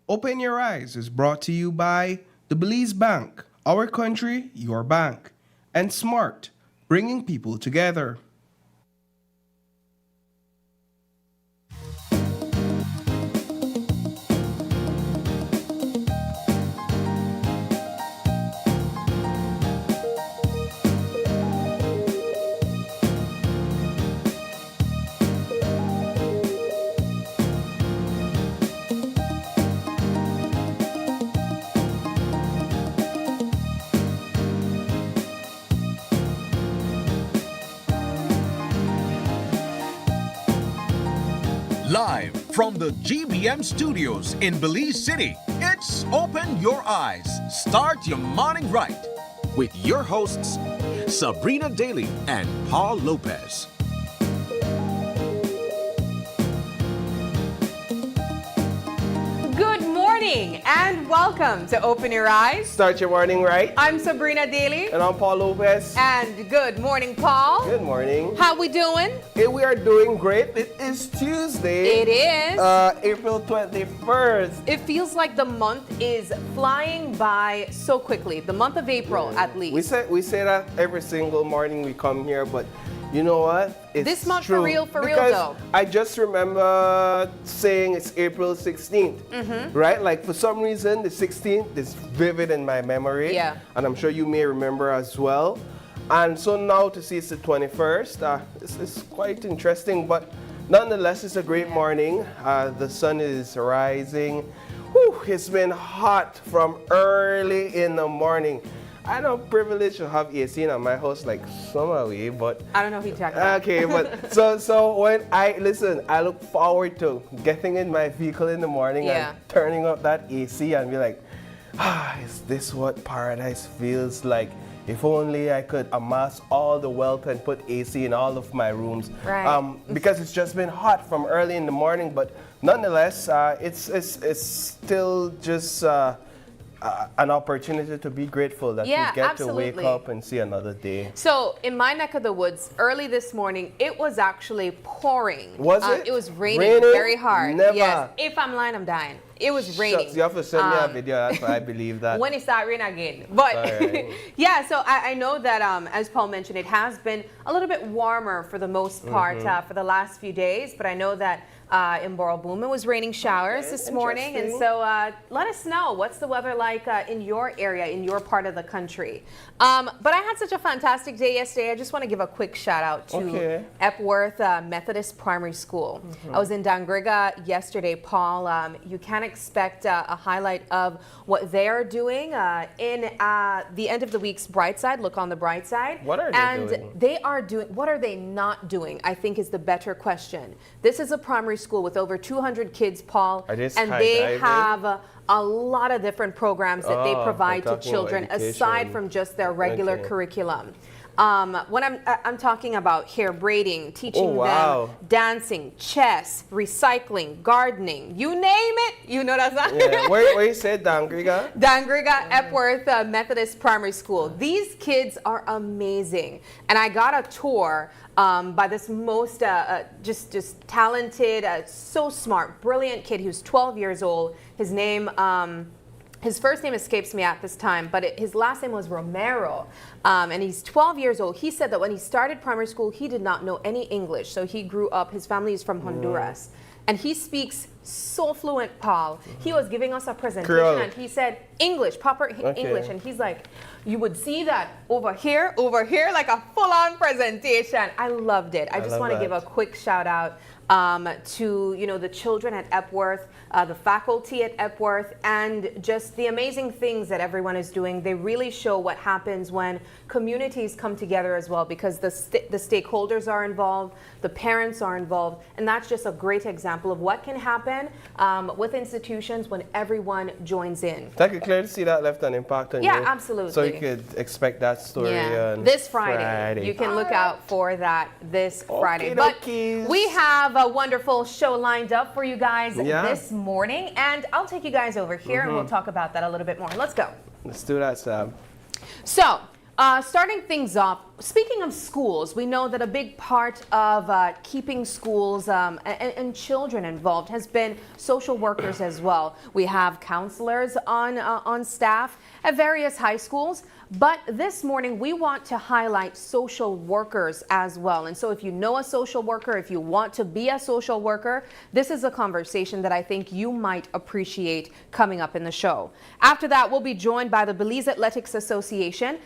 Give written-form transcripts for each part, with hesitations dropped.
Open Your Eyes is brought to you by the Belize Bank, our country, your bank, and Smart, bringing people together. Live from the GBM studios in Belize City, it's Open Your Eyes. Start your morning right with your hosts, Sabrina Daly and Paul Lopez. Good morning and welcome to Open Your Eyes. Start your morning right. I'm Sabrina Daly. And I'm Paul Lopez. And good morning, Paul. Good morning. How we doing? Hey, we are doing great. It is Tuesday. It is. April 21st. It feels like the month is flying by so quickly. The month of April, at least. We say that every single morning we come here, but you know what? It's This month true. for real Because though. I just remember saying it's April 16th, right? Like for some reason, the 16th is vivid in my memory. Yeah. And I'm sure you may remember as well. And so now to see it's the 21st, it's quite interesting, but nonetheless, it's a great morning. The sun is rising. Whew, it's been hot from early in the morning. I know privileged to have AC in my house like summer way, but I don't know who you're talking about. okay, but so when I look forward to getting in my vehicle in the morning and turning up that AC and be like, is this what paradise feels like? If only I could amass all the wealth and put AC in all of my rooms. Right. Because it's just been hot from early in the morning, but nonetheless, it's still just an opportunity to be grateful that we get to wake up and see another day. So in my neck of the woods, early this morning, it was actually pouring. Was it? It was raining very hard. Never. Yes. If I'm lying, I'm dying. It was raining. Shucks, you have to send me a video. That's why I believe that. When it started raining again. But right. yeah, so I know that as Paul mentioned, it has been a little bit warmer for the most part for the last few days. But I know that in Borobume it was raining showers this morning. And so let us know, what's the weather like in your area, in your part of the country. But I had such a fantastic day yesterday. I just want to give a quick shout out to Epworth Methodist Primary School. I was in Dangriga yesterday, Paul. You can expect a highlight of what they are doing in the end of the week's Bright Side. Look on the bright side. What are they doing? And they are doing, what are they not doing, I think is the better question. This is a primary school with over 200 kids, Paul. Are they and they have a lot of different programs that they provide to children aside from just their regular curriculum. When I'm talking about hair braiding, teaching them dancing, chess, recycling, gardening, you name it, you know that's not. Yeah. Where you said Dangriga? Dangriga Epworth Methodist Primary School. These kids are amazing, and I got a tour by this most just talented, so smart, brilliant kid who's 12 years old. His name. His first name escapes me at this time, but his last name was Romero, and he's 12 years old. He said that when he started primary school, he did not know any English, so he grew up, his family is from Honduras, and he speaks so fluent, Paul. He was giving us a presentation, and he said, English, proper English, and he's like, you would see that over here, like a full-on presentation. I loved it. I just want to give a quick shout out to the children at Epworth, the faculty at Epworth, and just the amazing things that everyone is doing. They really show what happens when communities come together as well, because the stakeholders are involved, the parents are involved, and that's just a great example of what can happen with institutions when everyone joins in. I could clearly see that left an impact on you. Yeah, absolutely. So you could expect that story on this Friday. You can look out for that this Friday. But Dokies. we have a wonderful show lined up for you guys this morning, and I'll take you guys over here and we'll talk about that a little bit more. Let's go. Let's do that, Sam. So, starting things off, Speaking of schools, we know that a big part of keeping schools and children involved has been social workers as well. We have counselors on staff at various high schools, but this morning we want to highlight social workers as well. And so if you know a social worker, if you want to be a social worker, this is a conversation that I think you might appreciate coming up in the show. After that, we'll be joined by the Belize Athletics Association.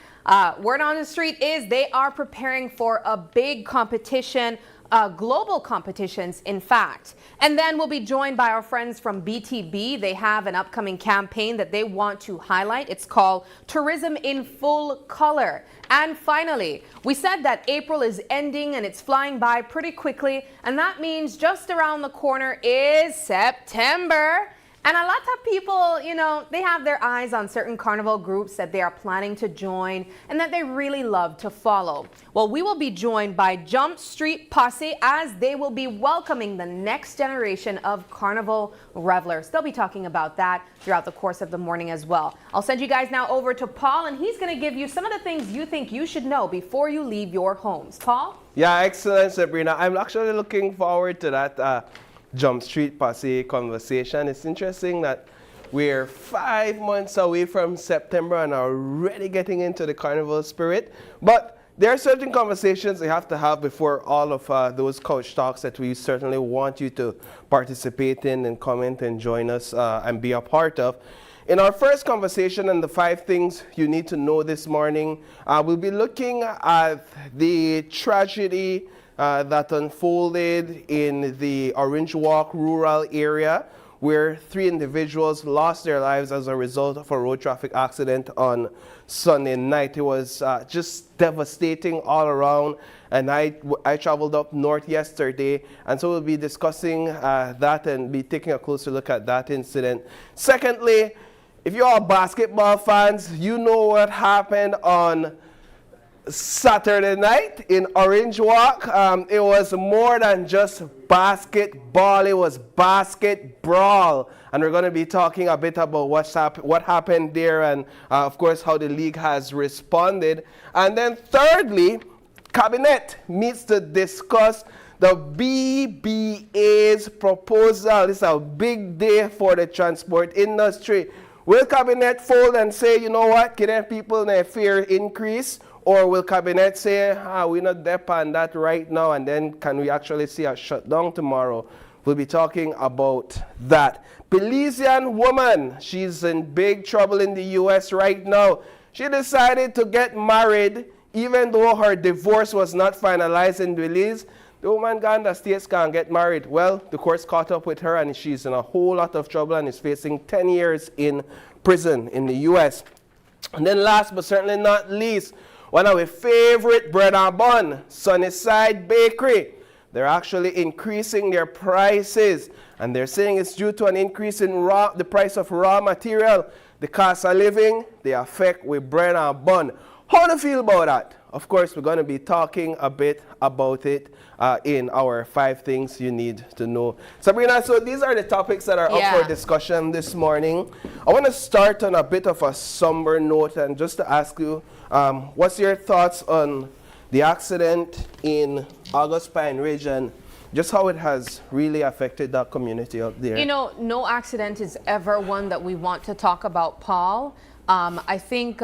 Word on the street is they are preparing for a big competition, global competitions, in fact. And then we'll be joined by our friends from BTB. They have an upcoming campaign that they want to highlight. It's called Tourism in Full Color. And finally, we said that April is ending and it's flying by pretty quickly. And that means just around the corner is September. And a lot of people, you know, they have their eyes on certain carnival groups that they are planning to join and that they really love to follow. Well, we will be joined by Street Posi as they will be welcoming the next generation of carnival revelers. They'll be talking about that throughout the course of the morning as well. I'll send you guys now over to Paul, and he's going to give you some of the things you think you should know before you leave your homes. Paul? Yeah, excellent, Sabrina. I'm actually looking forward to that Street Posi conversation. It's interesting that we're 5 months away from September and are already getting into the carnival spirit. But there are certain conversations we have to have before all of those couch talks that we certainly want you to participate in and comment and join us and be a part of. In our first conversation on the 5 things you need to know this morning, we'll be looking at the tragedy that unfolded in the Orange Walk rural area, where 3 individuals lost their lives as a result of a road traffic accident on Sunday night. It was just devastating all around, and I traveled up north yesterday, and so we'll be discussing that and be taking a closer look at that incident. Secondly, if you're all basketball fans, you know what happened on Saturday night in Orange Walk. It was more than just basketball, it was basket brawl, and we're going to be talking a bit about what happened there and of course how the league has responded. And then thirdly, Cabinet meets to discuss the BBA's proposal. It's a big day for the transport industry. Will Cabinet fold and say, you know what, give people their fare increase? Or will Cabinet say, we're not depend that right now, and then can we actually see a shutdown tomorrow? We'll be talking about that. Belizean woman, she's in big trouble in the U.S. right now. She decided to get married, even though her divorce was not finalized in Belize. The woman gone the States can't get married. Well, the courts caught up with her, and she's in a whole lot of trouble and is facing 10 years in prison in the U.S. And then last but certainly not least, one of our favorite bread and bun, Sunnyside Bakery. They're actually increasing their prices, and they're saying it's due to an increase in the price of raw material, the cost of living, the effect with bread and bun. How do you feel about that? Of course, we're going to be talking a bit about it in our 5 things you need to know. Sabrina, so these are the topics that are up for discussion this morning. I want to start on a bit of a somber note and just to ask you, what's your thoughts on the accident in August Pine Ridge and just how it has really affected that community out there? You know, no accident is ever one that we want to talk about, Paul. I think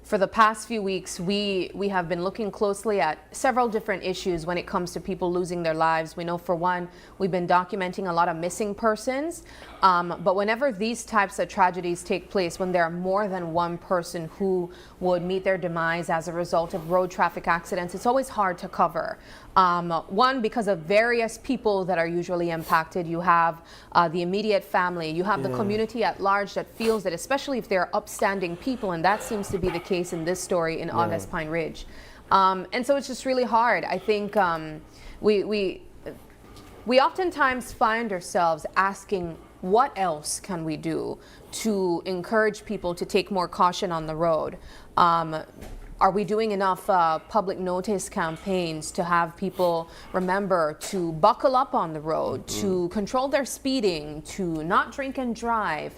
for the past few weeks, we have been looking closely at several different issues when it comes to people losing their lives. We know, for one, we've been documenting a lot of missing persons. But whenever these types of tragedies take place, when there are more than one person who would meet their demise as a result of road traffic accidents, it's always hard to cover. One, because of various people that are usually impacted. You have the immediate family, you have the community at large that feels that, especially if they're upstanding people, and that seems to be the case in this story in August Pine Ridge. And so it's just really hard. I think we oftentimes find ourselves asking, what else can we do to encourage people to take more caution on the road? Are we doing enough public notice campaigns to have people remember to buckle up on the road, to control their speeding, to not drink and drive?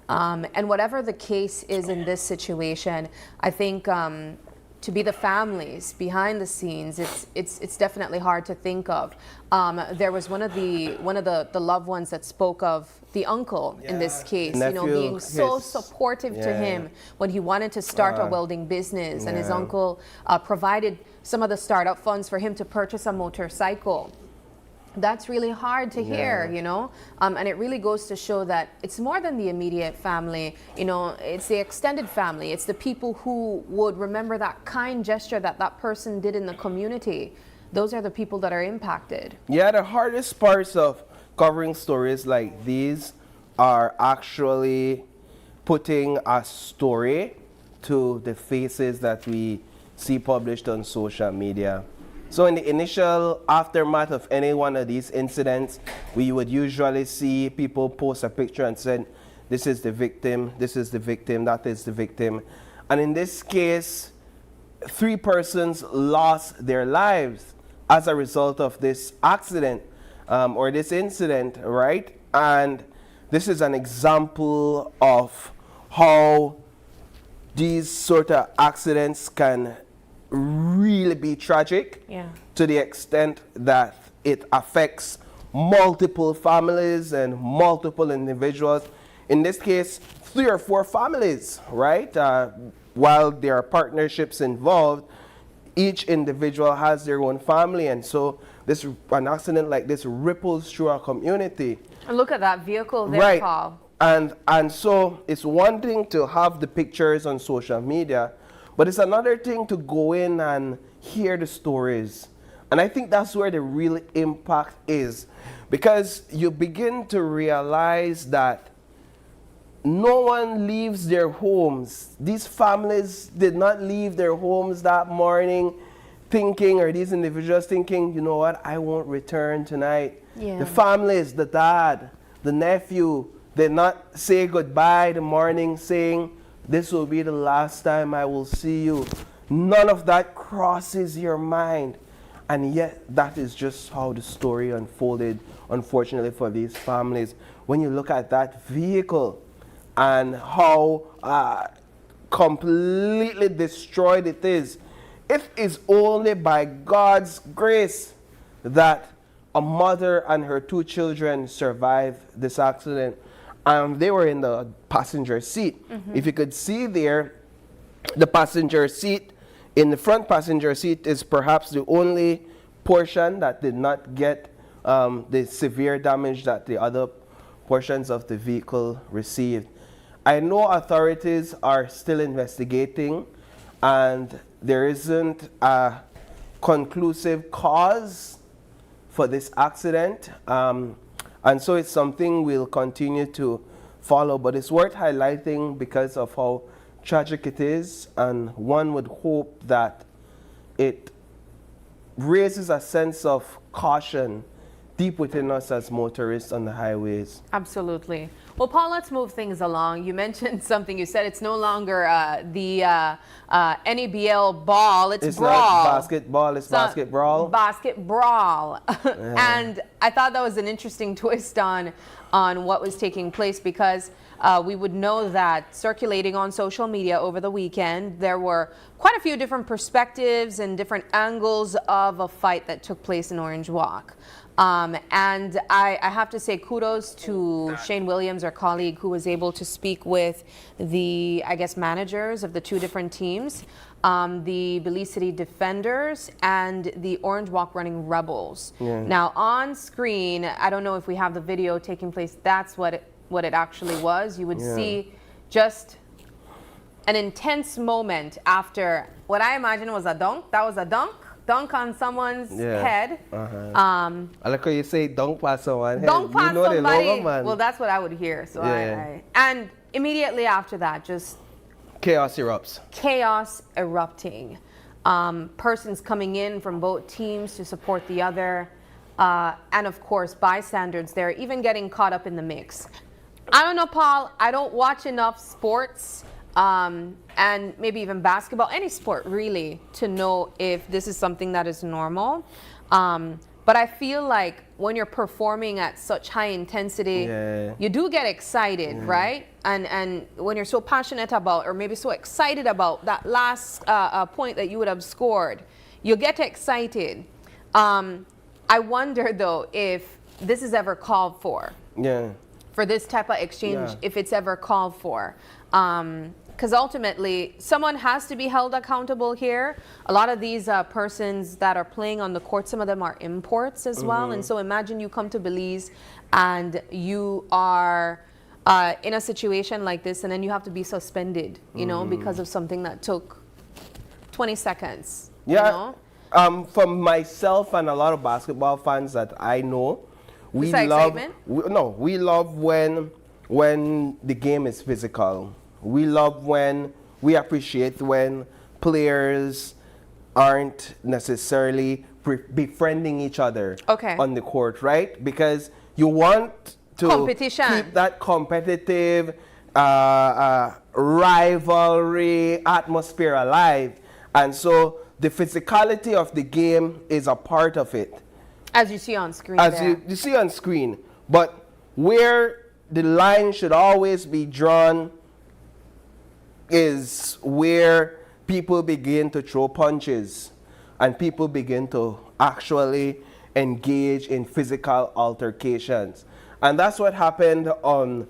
And whatever the case is in this situation, I think to be the families behind the scenes, it's definitely hard to think of. There was one of the loved ones that spoke of the uncle in this case, Nephew, being so his- supportive to him when he wanted to start a welding business, and his uncle provided some of the startup funds for him to purchase a motorcycle. That's really hard to hear, and it really goes to show that it's more than the immediate family, it's the extended family. It's the people who would remember that kind gesture that that person did in the community. Those are the people that are impacted. Yeah, the hardest parts of covering stories like these are actually putting a story to the faces that we see published on social media. So in the initial aftermath of any one of these incidents, we would usually see people post a picture and say, this is the victim, this is the victim, that is the victim. And in this case, 3 persons lost their lives as a result of this accident or this incident, right? And this is an example of how these sort of accidents can really be tragic to the extent that it affects multiple families and multiple individuals. In this case, 3 or 4 families, right? While there are partnerships involved, each individual has their own family, and so an accident like this ripples through our community. And look at that vehicle there, Right. Paul. And so it's one thing to have the pictures on social media, but it's another thing to go in and hear the stories. And I think that's where the real impact is, because you begin to realize that no one leaves their homes. These families did not leave their homes that morning thinking, or these individuals thinking, you know what, I won't return tonight. Yeah. The families, the dad, the nephew, did not say goodbye the morning saying, this will be the last time I will see you. None of that crosses your mind. And yet, that is just how the story unfolded, unfortunately, for these families. When you look at that vehicle and how completely destroyed it is, it is only by God's grace that a mother and her 2 children survived this accident. They were in the passenger seat. If you could see there, the passenger seat, in the front passenger seat is perhaps the only portion that did not get the severe damage that the other portions of the vehicle received. I know authorities are still investigating, and there isn't a conclusive cause for this accident. And so it's something we'll continue to follow, but it's worth highlighting because of how tragic it is, and one would hope that it raises a sense of caution deep within us as motorists on the highways. Absolutely. Well, Paul, let's move things along. You mentioned something. You said it's no longer the NABL ball, it's brawl. Not basketball, it's basket brawl. Basket brawl. And I thought that was an interesting twist on what was taking place, because we would know that circulating on social media over the weekend, there were quite a few different perspectives and different angles of a fight that took place in Orange Walk. And I have to say kudos to Shane Williams, our colleague, who was able to speak with the, managers of the 2 different teams, the Belize City Defenders and the Orange Walk Running Rebels. Now, on screen, I don't know if we have the video taking place. That's what it actually was. You would see just an intense moment after what I imagine was a dunk. That was a dunk on someone's head. I like how you say dunk past someone. Dunk past somebody. The logo, man. Well, that's what I would hear. So and immediately after that, just chaos erupts. Chaos erupting. Persons coming in from both teams to support the other. And of course, bystanders there, even getting caught up in the mix. I don't know, Paul. I don't watch enough sports. And maybe even basketball, any sport really, to know if this is something that is normal. But I feel like when you're performing at such high intensity, you do get excited, right? And when you're so passionate about, or maybe so excited about that last point that you would have scored, you get excited. I wonder though if this is ever called for. For this type of exchange, if it's ever called for. Because ultimately, someone has to be held accountable here. A lot of these persons that are playing on the court, some of them are imports as well. And so imagine you come to Belize and you are in a situation like this, and then you have to be suspended, you know, because of something that took 20 seconds. You know? For myself and a lot of basketball fans that I know, we love when the game is physical. We love when we appreciate when players aren't necessarily befriending each other on the court, right? Because you want to keep that competitive rivalry atmosphere alive, and so the physicality of the game is a part of it. As you see on screen. As you see on screen. But where the line should always be drawn is where people begin to throw punches and people begin to actually engage in physical altercations. And that's what happened on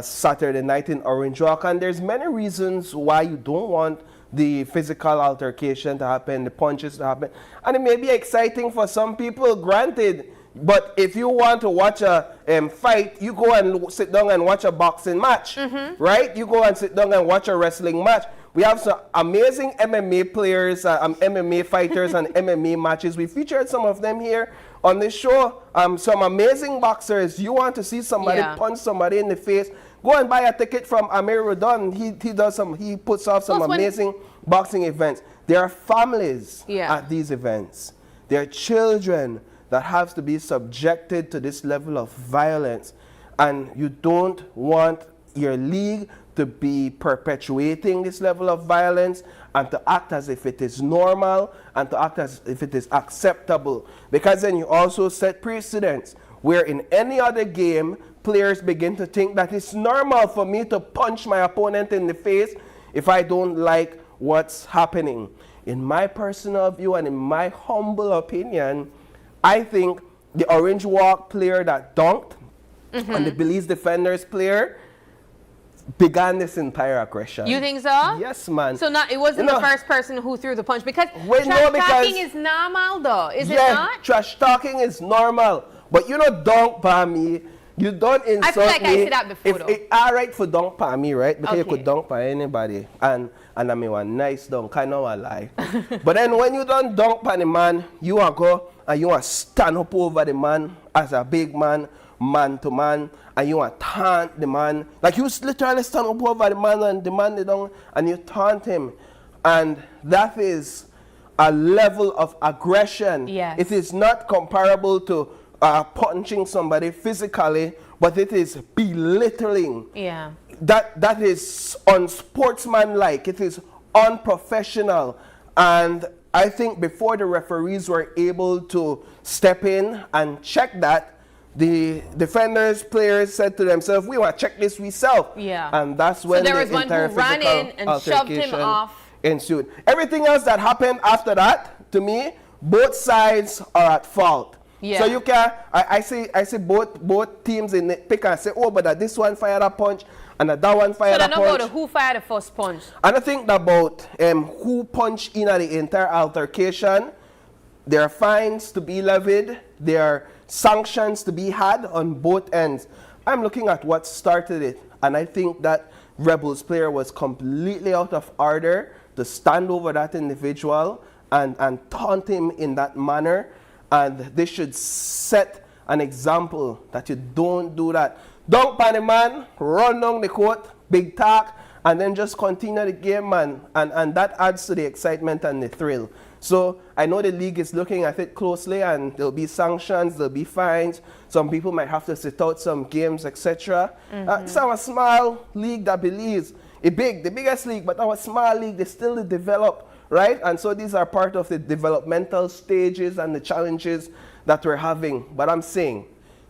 Saturday night in Orange Walk. And there's many reasons why you don't want the physical altercation to happen, the punches to happen. And it may be exciting for some people, granted, but if you want to watch a fight, you go and sit down and watch a boxing match, right? You go and sit down and watch a wrestling match. We have some amazing MMA players, MMA fighters and MMA matches. We featured some of them here on this show. Some amazing boxers. You want to see somebody punch somebody in the face, go and buy a ticket from Amir Rodon. He puts off some amazing boxing events. There are families at these events. There are children that have to be subjected to this level of violence. And you don't want your league to be perpetuating this level of violence and to act as if it is normal and to act as if it is acceptable. Because then you also set precedents where in any other game, players begin to think that it's normal for me to punch my opponent in the face if I don't like what's happening. In my personal view and in my humble opinion, I think the Orange Walk player that dunked and the Belize Defenders player began this entire aggression. You think so? Yes, man. So it wasn't the first person who threw the punch, because trash talking is normal though, is it not? Trash talking is normal. But you know, dunk by me, you don't insult me. I feel like I said that before though. It's alright for dunk by me, right? Because you could dunk by anybody. And I mean one nice dunk, I know I lie. But then when you don't dunk by the man, you are go and you want to stand up over the man as a big man, man to man, and you want to taunt the man. Like you literally stand up over the man and the man down and you taunt him. And that is a level of aggression. Yes. It is not comparable to punching somebody physically, but it is belittling. Yeah. That is unsportsmanlike. It is unprofessional. And I think before the referees were able to step in and check that, the defenders, players said to themselves, we want to check this ourselves. Yeah. And that's when there was the one entire who ran in and shoved him off. Ensued. Everything else that happened after that, to me, both sides are at fault. Yeah. So you can, I see both teams in the pick and say, oh, but this one fired a punch and that one fired a punch. So don't go to who fired the first punch. And I think about who punched in at the entire altercation. There are fines to be levied. There are sanctions to be had on both ends. I'm looking at what started it, and I think that Rebels player was completely out of order to stand over that individual and taunt him in that manner. And they should set an example that you don't do that. Dunk by the man, run down the court, big talk, and then just continue the game, man. And that adds to the excitement and the thrill. So I know the league is looking at it closely, and there'll be sanctions, there'll be fines. Some people might have to sit out some games, etc. It's our small league that Belize, the biggest league, but our small league, they still develop right? And so these are part of the developmental stages and the challenges that we're having. But I'm saying,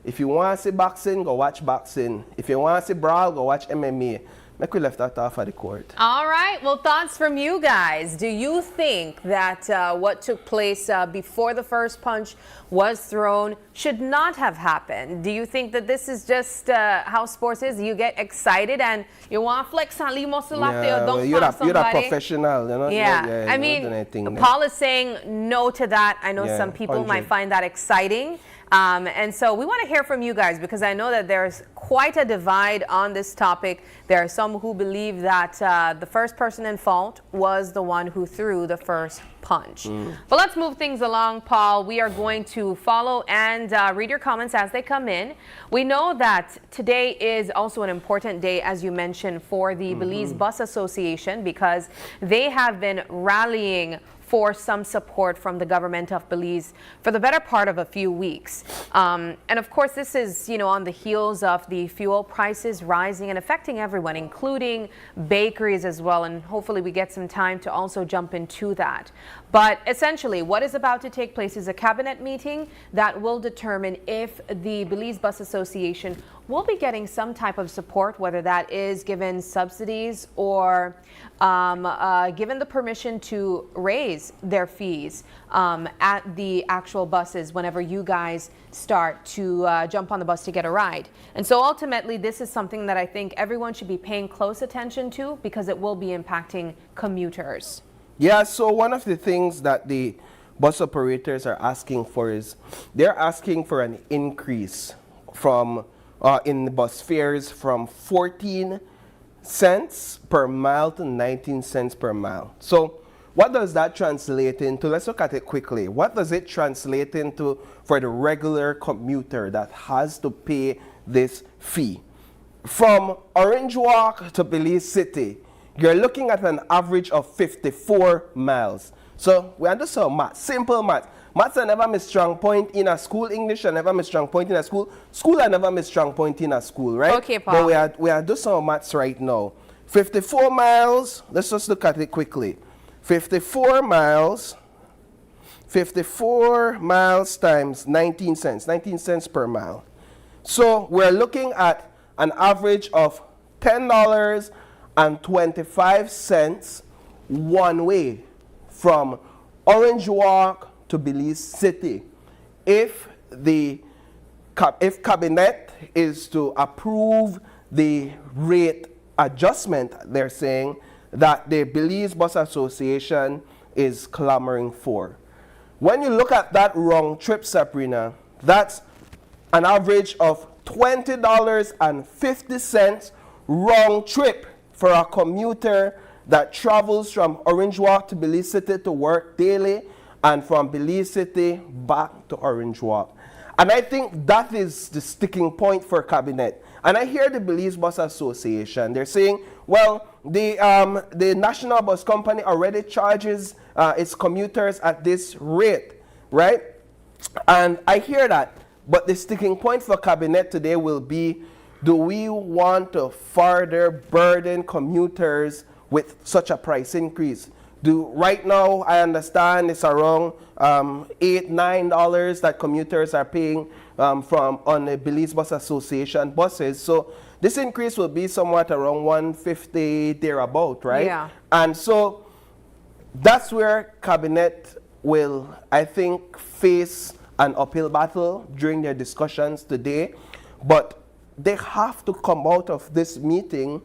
if you want to see boxing, go watch boxing. If you want to see brawl, go watch MMA. Make we left that off of the court. All right. Well, thoughts from you guys. Do you think that what took place before the first punch was thrown should not have happened? Do you think that this is just how sports is? You get excited and you want to flex and leave muscle up there. Don't you're punch somebody. a professional. You know? Yeah. I mean, Paul is saying no to that. I know some people 100. might find that exciting. And so we want to hear from you guys because I know that there's quite a divide on this topic. There are some who believe that the first person in fault was the one who threw the first punch. But let's move things along, Paul. We are going to follow and read your comments as they come in. We know that today is also an important day, as you mentioned, for the Belize Bus Association because they have been rallying for some support from the government of Belize for the better part of a few weeks. And of course, this is, on the heels of the fuel prices rising and affecting everyone, including bakeries as well. And hopefully we get some time to also jump into that. But essentially, what is about to take place is a cabinet meeting that will determine if the Belize Bus Association will be getting some type of support, whether that is given subsidies or given the permission to raise their fees at the actual buses whenever you guys start to jump on the bus to get a ride. And so ultimately, this is something that I think everyone should be paying close attention to because it will be impacting commuters. Yeah, so one of the things that the bus operators are asking for is they're asking for an increase from in the bus fares from 14 cents per mile to 19 cents per mile. So what does that translate into? Let's look at it quickly. What does it translate into for the regular commuter that has to pay this fee? From Orange Walk to Belize City, you're looking at an average of 54 miles. So we understand math, simple math. Maths I never miss strong point in a school. English I never miss strong point in a school. School I never miss strong point in a school, right? Okay, Paul. But we are doing some maths right now. 54 miles, let's just look at it quickly. 54 miles times 19 cents per mile. So we're looking at an average of $10.25 one way from Orange Walk to Belize City. If cabinet is to approve the rate adjustment, they're saying that the Belize Bus Association is clamoring for. When you look at that round trip, Sabrina, that's an average of $20.50 round trip for a commuter that travels from Orange Walk to Belize City to work daily and from Belize City back to Orange Walk. And I think that is the sticking point for cabinet. And I hear the Belize Bus Association, they're saying, well, the National Bus Company already charges its commuters at this rate, right? And I hear that. But the sticking point for cabinet today will be, do we want to further burden commuters with such a price increase? Right now, I understand it's around $8-9 that commuters are paying on the Belize Bus Association buses. So this increase will be somewhat around $150 thereabout, right? Yeah. And so that's where cabinet will, I think, face an uphill battle during their discussions today. But they have to come out of this meeting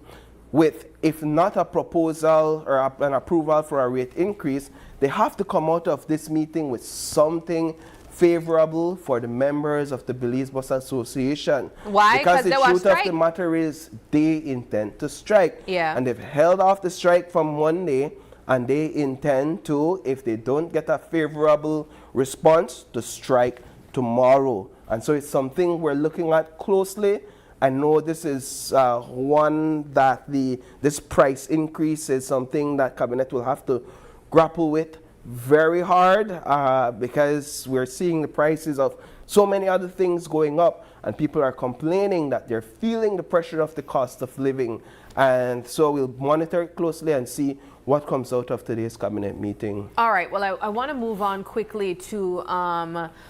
with, if not a proposal or an approval for a rate increase, they have to come out of this meeting with something favorable for the members of the Belize Bus Association. Why? Because the they want truth of strike? the matter is they intend to strike. Yeah. And they've held off the strike from Monday, and they intend to, if they don't get a favorable response, to strike tomorrow. And so it's something we're looking at closely. I know this is one that this price increase is something that cabinet will have to grapple with very hard because we're seeing the prices of so many other things going up, and people are complaining that they're feeling the pressure of the cost of living. And so we'll monitor it closely and see what comes out of today's cabinet meeting. All right. Well, I want to move on quickly to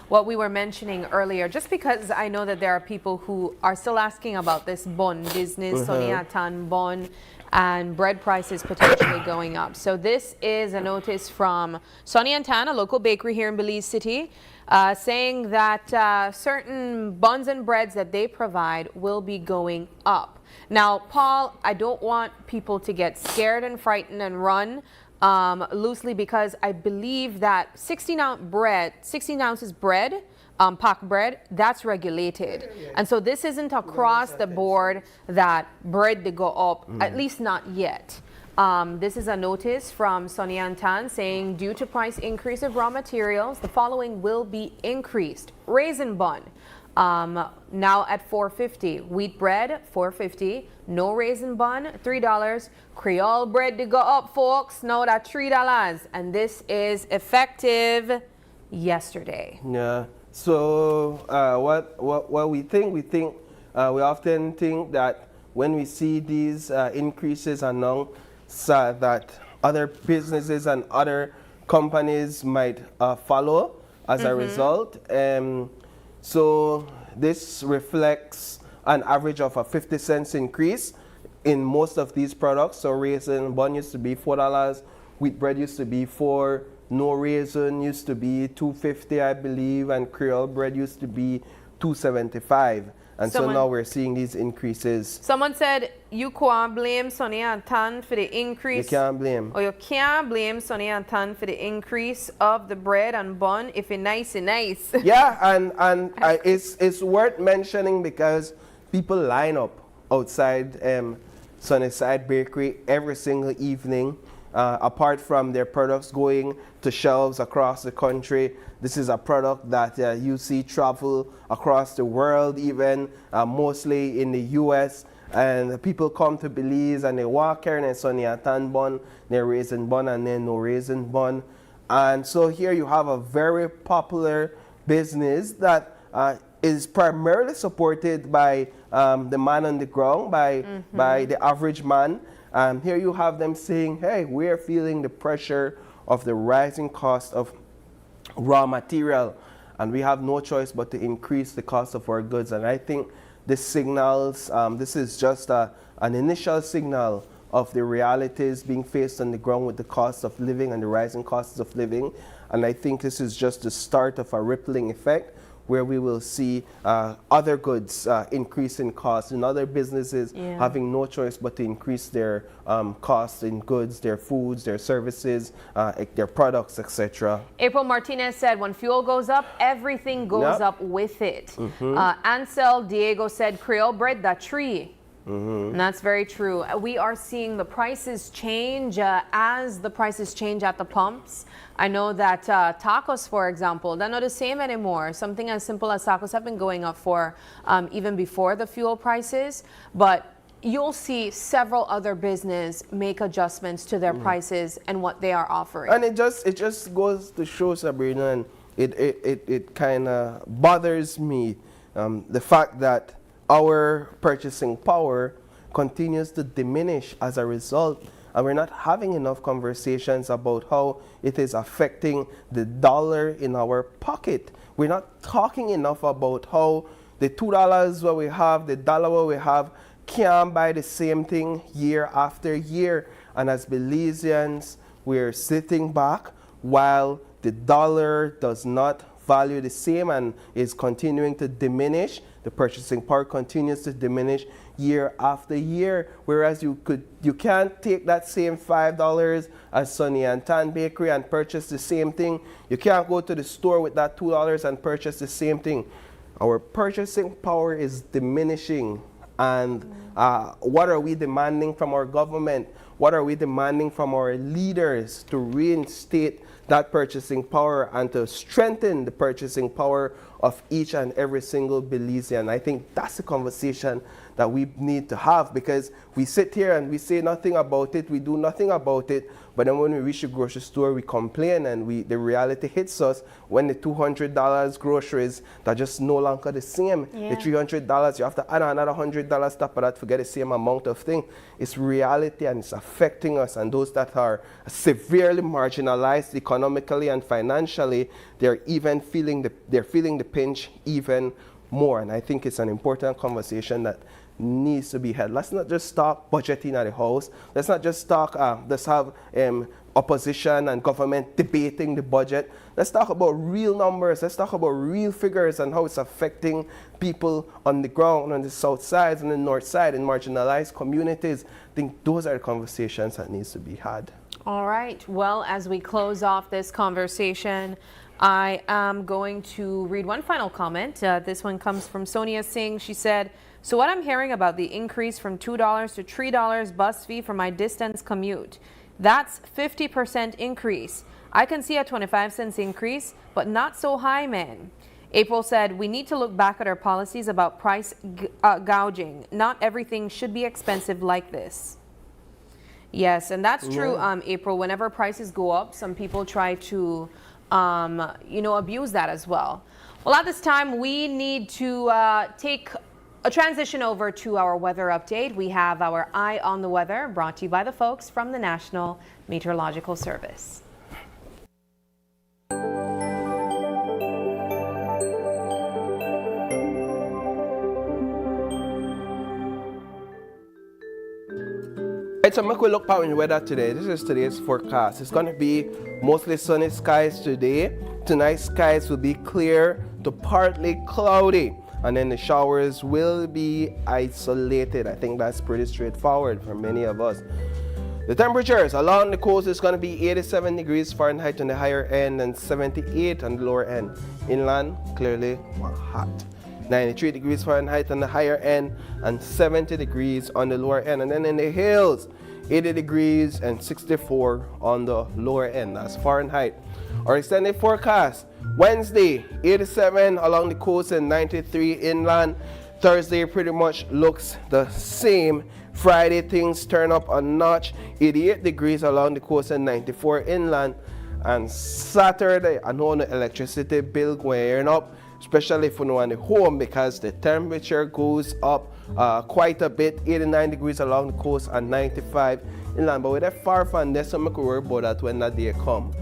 what we were mentioning earlier, just because I know that there are people who are still asking about this bun business, Soniatan bun, and bread prices potentially going up. So this is a notice from Soniatan, a local bakery here in Belize City, saying that certain buns and breads that they provide will be going up. Now, Paul, I don't want people to get scared and frightened and run loosely, because I believe that 16 ounces bread, pack bread, that's regulated. And so this isn't across the board that bread they go up, at least not yet. This is a notice from Sonny Antan saying, due to price increase of raw materials, the following will be increased. Raisin bun, now at $4.50. Wheat bread, $4.50. No raisin bun, $3. Creole bread to go up, folks. Now at $3. And this is effective yesterday. Yeah. So what we think, we often think that when we see these increases announced, that other businesses and other companies might follow as a result. So this reflects an average of a 50 cents increase in most of these products. So raisin bun used to be $4, wheat bread used to be $4, no raisin used to be $2.50, I believe, and Creole bread used to be $2.75. And so now we're seeing these increases. Someone said you can't blame Sonny and Tan for the increase. You can't blame. Or you can't blame Sonny and Tan for the increase of the bread and bun if it's nice and nice. Yeah, and it's worth mentioning because people line up outside Sunnyside Bakery every single evening. Apart from their products going to shelves across the country, this is a product that you see travel across the world, even mostly in the US. And people come to Belize and they walk here and there's Soniatan bun, their raisin bun, and then no raisin bun. And so here you have a very popular business that is primarily supported by the man on the ground, by the average man. Here you have them saying, hey, we're feeling the pressure of the rising cost of raw material, and we have no choice but to increase the cost of our goods. And I think this signals, this is just an initial signal of the realities being faced on the ground with the cost of living and the rising costs of living. And I think this is just the start of a rippling effect where we will see other goods increase in cost and other businesses having no choice but to increase their costs in goods, their foods, their services, their products, etc. April Martinez said, when fuel goes up, everything goes up with it. Ansel Diego said, Creole bread, that tree. And that's very true. We are seeing the prices change as the prices change at the pumps. I know that tacos, for example, they're not the same anymore. Something as simple as tacos have been going up for even before the fuel prices. But you'll see several other businesses make adjustments to their prices and what they are offering. And it just goes to show, Sabrina, and it kind of bothers me, the fact that our purchasing power continues to diminish as a result, and we're not having enough conversations about how it is affecting the dollar in our pocket. We're not talking enough about how the $2 what we have, the dollar what we have, can't buy the same thing year after year. And as Belizeans, we're sitting back while the dollar does not value the same and is continuing to diminish. The purchasing power continues to diminish year after year, whereas you can't take that same $5 as Sonny and Tan Bakery and purchase the same thing. You can't go to the store with that $2 and purchase the same thing. Our purchasing power is diminishing, and what are we demanding from our government? What are we demanding from our leaders to reinstate that purchasing power and to strengthen the purchasing power of each and every single Belizean? I think that's the conversation that we need to have, because we sit here and we say nothing about it, we do nothing about it, but then when we reach the grocery store, we complain, and the reality hits us when the $200 groceries are just no longer the same. The $300, you have to add another $100 top of that to get the same amount of thing. It's reality, and it's affecting us, and those that are severely marginalized economically and financially, they're feeling the pinch even more. And I think it's an important conversation that needs to be had. Let's not just talk budgeting at the house. Let's not just talk, let's have opposition and government debating the budget. Let's talk about real numbers. Let's talk about real figures and how it's affecting people on the ground, on the south side and the north side, in marginalized communities. I think those are the conversations that needs to be had. All right. Well, as we close off this conversation, I am going to read one final comment. This one comes from Sonia Singh. She said, so what I'm hearing about the increase from $2 to $3 bus fee for my distance commute, that's 50% increase. I can see a 25 cents increase, but not so high, man. April said, we need to look back at our policies about price gouging. Not everything should be expensive like this. Yes, and that's true, April. Whenever prices go up, some people try to abuse that as well. Well, at this time, we need to take a transition over to our weather update. We have our Eye on the Weather, brought to you by the folks from the National Meteorological Service. Right, so make we look at the weather today. This is today's forecast. It's going to be mostly sunny skies today. Tonight's skies will be clear to partly cloudy, and then the showers will be isolated. I think that's pretty straightforward for many of us. The temperatures along the coast is going to be 87 degrees Fahrenheit on the higher end and 78 on the lower end. Inland, clearly hot. 93 degrees Fahrenheit on the higher end and 70 degrees on the lower end. And then in the hills, 80 degrees and 64 on the lower end. That's Fahrenheit. Our extended forecast, Wednesday, 87 along the coast and 93 inland. Thursday pretty much looks the same. Friday, things turn up a notch, 88 degrees along the coast and 94 inland. And Saturday, I know the electricity bill going up, especially if you want the home, because the temperature goes up quite a bit, 89 degrees along the coast and 95 inland. But we're that far from this, so we can worry about that when that day comes.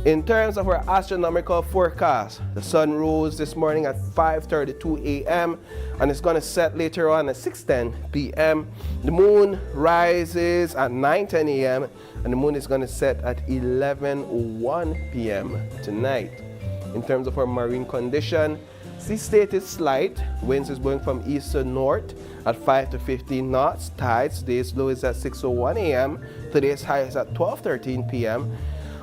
In terms of our astronomical forecast, the sun rose this morning at 5:32 a.m. and it's going to set later on at 6:10 p.m. The moon rises at 9:10 a.m. and the moon is going to set at 11:01 p.m. tonight. In terms of our marine condition, sea state is slight. Winds is going from east to north at 5 to 15 knots. Tides, today's low is at 6:01 a.m. Today's high is at 12:13 p.m.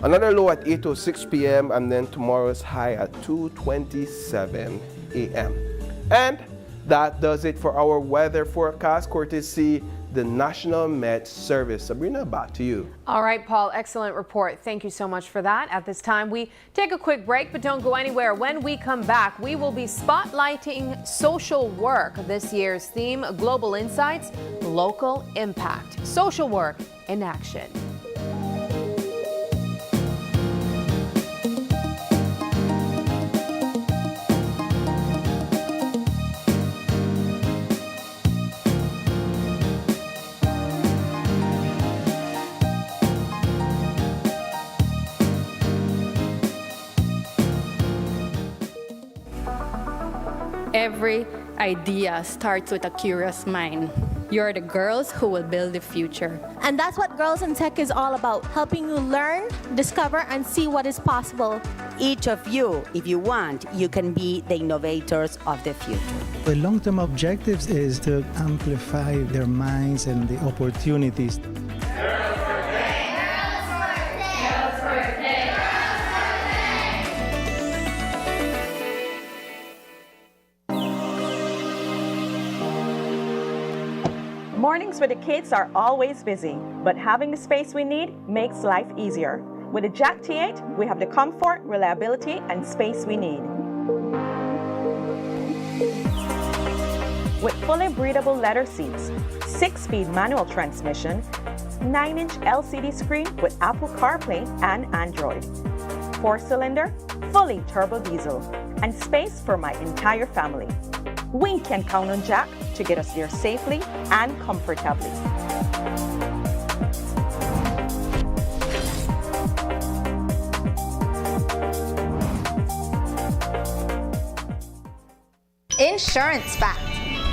Another low at 8:06 p.m. and then tomorrow's high at 2:27 a.m. And that does it for our weather forecast, courtesy the National Met Service. Sabrina, back to you. All right, Paul, excellent report. Thank you so much for that. At this time, we take a quick break, but don't go anywhere. When we come back, we will be spotlighting social work. This year's theme, Global Insights, Local Impact. Social work in action. Every idea starts with a curious mind. You're the girls who will build the future. And that's what Girls in Tech is all about, helping you learn, discover, and see what is possible. Each of you, if you want, you can be the innovators of the future. The long-term objectives is to amplify their minds and the opportunities. Mornings with the kids are always busy, but having the space we need makes life easier. With the Jack T8, we have the comfort, reliability, and space we need. with fully breathable leather seats, 6-speed manual transmission, 9-inch LCD screen with Apple CarPlay and Android, 4-cylinder, fully turbo diesel, and space for my entire family. We can count on Jack to get us there safely and comfortably. Insurance fact.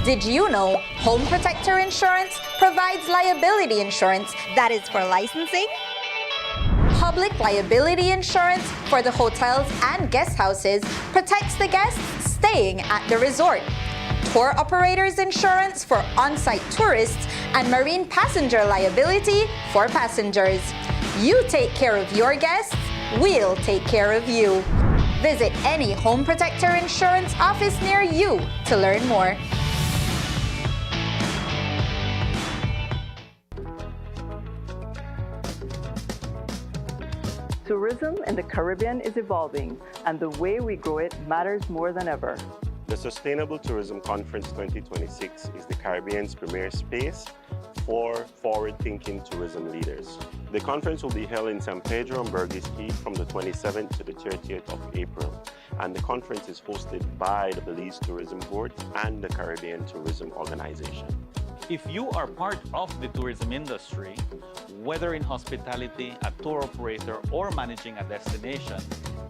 Did you know Home Protector Insurance provides liability insurance that is for licensing? Public liability insurance for the hotels and guest houses protects the guests staying at the resort. Tour operators insurance for on-site tourists and marine passenger liability for passengers. You take care of your guests, we'll take care of you. Visit any Home Protector Insurance office near you to learn more. Tourism in the Caribbean is evolving, and the way we grow it matters more than ever. The Sustainable Tourism Conference 2026 is the Caribbean's premier space for forward-thinking tourism leaders. The conference will be held in San Pedro and Burgess Key from the 27th to the 30th of April, and the conference is hosted by the Belize Tourism Board and the Caribbean Tourism Organization. If you are part of the tourism industry, whether in hospitality, a tour operator, or managing a destination,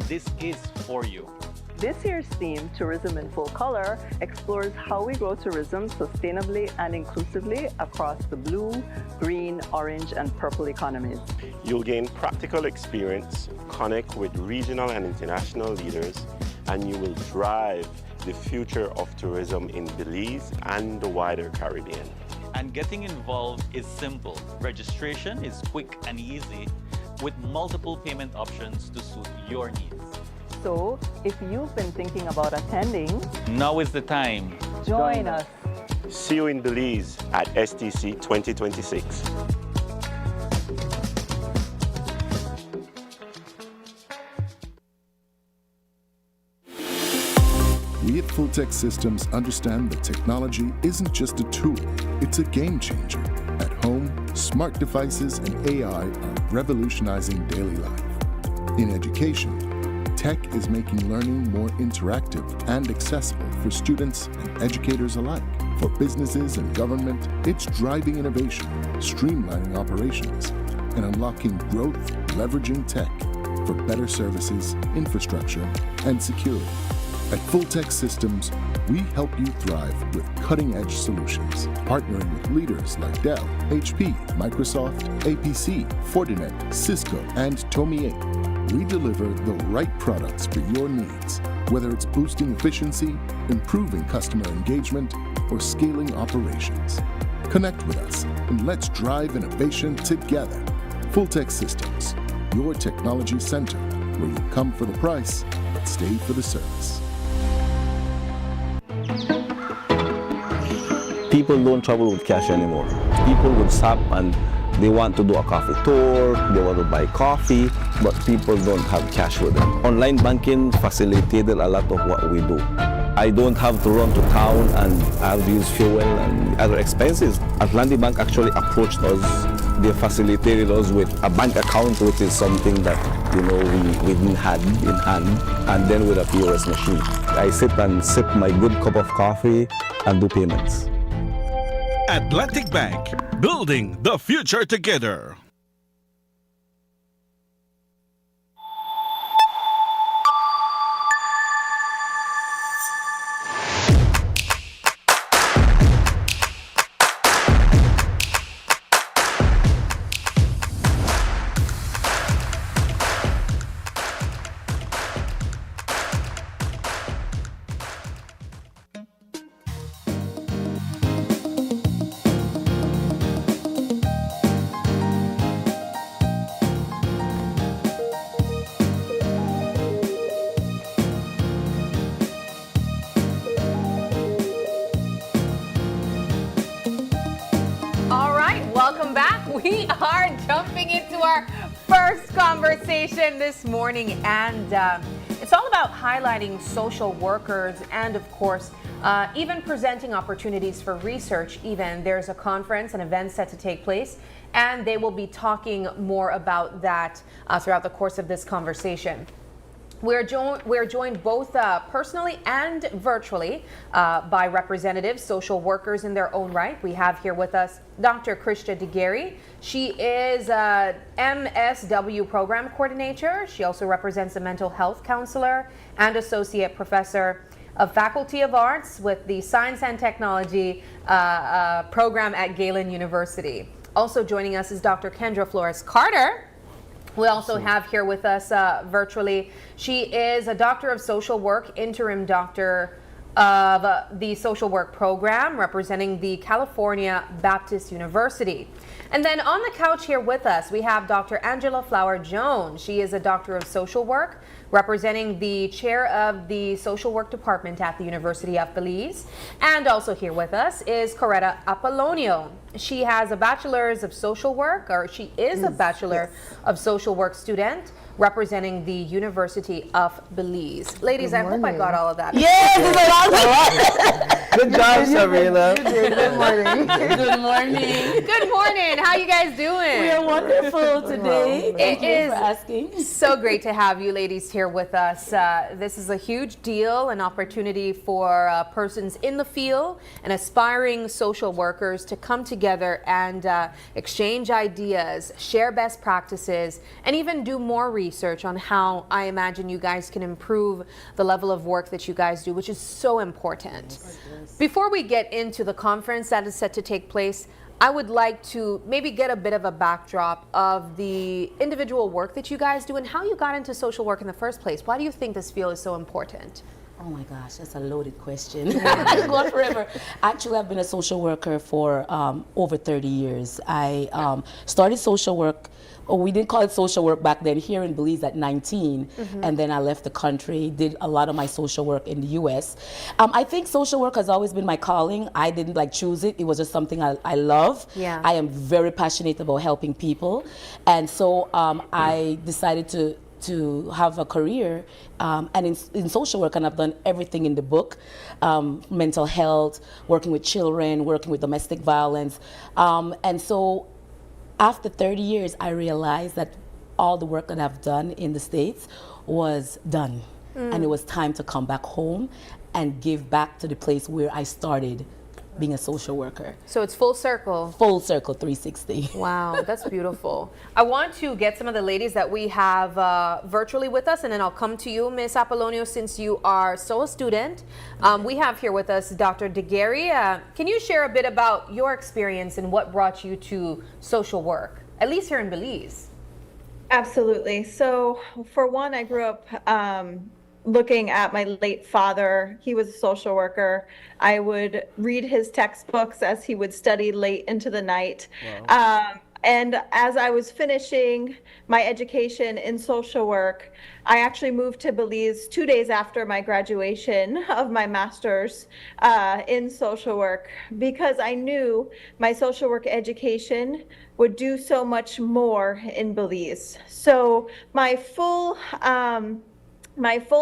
this is for you. This year's theme, Tourism in Full Color, explores how we grow tourism sustainably and inclusively across the blue, green, orange, and purple economies. You'll gain practical experience, connect with regional and international leaders, and you will drive the future of tourism in Belize and the wider Caribbean. And getting involved is simple. Registration is quick and easy with multiple payment options to suit your needs. So, if you've been thinking about attending, now is the time. Join us. See you in Belize at STC 2026. We at Full-Tech Systems understand that technology isn't just a tool, it's a game changer. At home, smart devices and AI are revolutionizing daily life. In education, tech is making learning more interactive and accessible for students and educators alike. For businesses and government, it's driving innovation, streamlining operations, and unlocking growth, leveraging tech for better services, infrastructure, and security. At Full-Tech Systems, we help you thrive with cutting-edge solutions, partnering with leaders like Dell, HP, Microsoft, APC, Fortinet, Cisco, and Tomy. We deliver the right products for your needs, whether it's boosting efficiency, improving customer engagement, or scaling operations. Connect with us and let's drive innovation together. Full-Tech Systems, your technology center, where you come for the price, but stay for the service. People don't travel with cash anymore. People would stop and they want to do a coffee tour, they want to buy coffee, but people don't have cash with them. Online banking facilitated a lot of what we do. I don't have to run to town and I have to use fuel and other expenses. Atlantic Bank actually approached us. They facilitated us with a bank account, which is something that we didn't have in hand, and then with a POS machine. I sit and sip my good cup of coffee and do payments. Atlantic Bank, building the future together. We are jumping into our first conversation this morning, and it's all about highlighting social workers and, of course, even presenting opportunities for research. Even there's a conference, an event set to take place, and they will be talking more about that throughout the course of this conversation. We're joined both personally and virtually by representatives, social workers in their own right. We have here with us Dr. Krista DeGary. She is a MSW program coordinator. She also represents a mental health counselor and associate professor of Faculty of Arts with the Science and Technology program at Galen University. Also joining us is Dr. Kendra Flores Carter. We also have here with us virtually, she is a doctor of social work, interim doctor of the social work program representing the California Baptist University. And then on the couch here with us, we have Dr. Angela Flower Jones. She is a doctor of social work representing the chair of the social work department at the University of Belize. And also here with us is Coretta Apollonio. She has a bachelor's of social work, or she is a bachelor of social work student representing the University of Belize. Ladies, I hope I got all of that. Yes, Good job, Sabrina. Good morning. Good morning. Good morning. How you guys doing? We are wonderful today. Thank you for asking. So great to have you ladies here with us. This is a huge deal, an opportunity for persons in the field and aspiring social workers to come together and exchange ideas, share best practices, and even do more research on how I imagine you guys can improve the level of work that you guys do, which is so important. Before we get into the conference that is set to take place, I would like to maybe get a bit of a backdrop of the individual work that you guys do and how you got into social work in the first place. Why do you think this field is so important? Oh my gosh, that's a loaded question. I could go on forever. Actually, I've been a social worker for over 30 years. I started social work, we didn't call it social work back then, here in Belize at 19, and then I left the country, did a lot of my social work in the US. I think social work has always been my calling. I didn't choose it. It was just something I love. Yeah. I am very passionate about helping people. And so I decided to have a career and in social work, and I've done everything in the book, mental health, working with children, working with domestic violence. And so after 30 years, I realized that all the work that I've done in the States was done. And it was time to come back home and give back to the place where I started being a social worker. So it's full circle. Full circle 360. Wow, that's beautiful. I want to get some of the ladies that we have virtually with us, and then I'll come to you, Ms. Apollonio, since you are still a student. We have here with us Dr. DeGary. Can you share a bit about your experience and what brought you to social work, at least here in Belize? Absolutely. So for one, I grew up looking at my late father. He was a social worker. I would read his textbooks as he would study late into the night. Wow. And as I was finishing my education in social work, I actually moved to Belize 2 days after my graduation of my master's in social work, because I knew my social work education would do so much more in Belize. So my full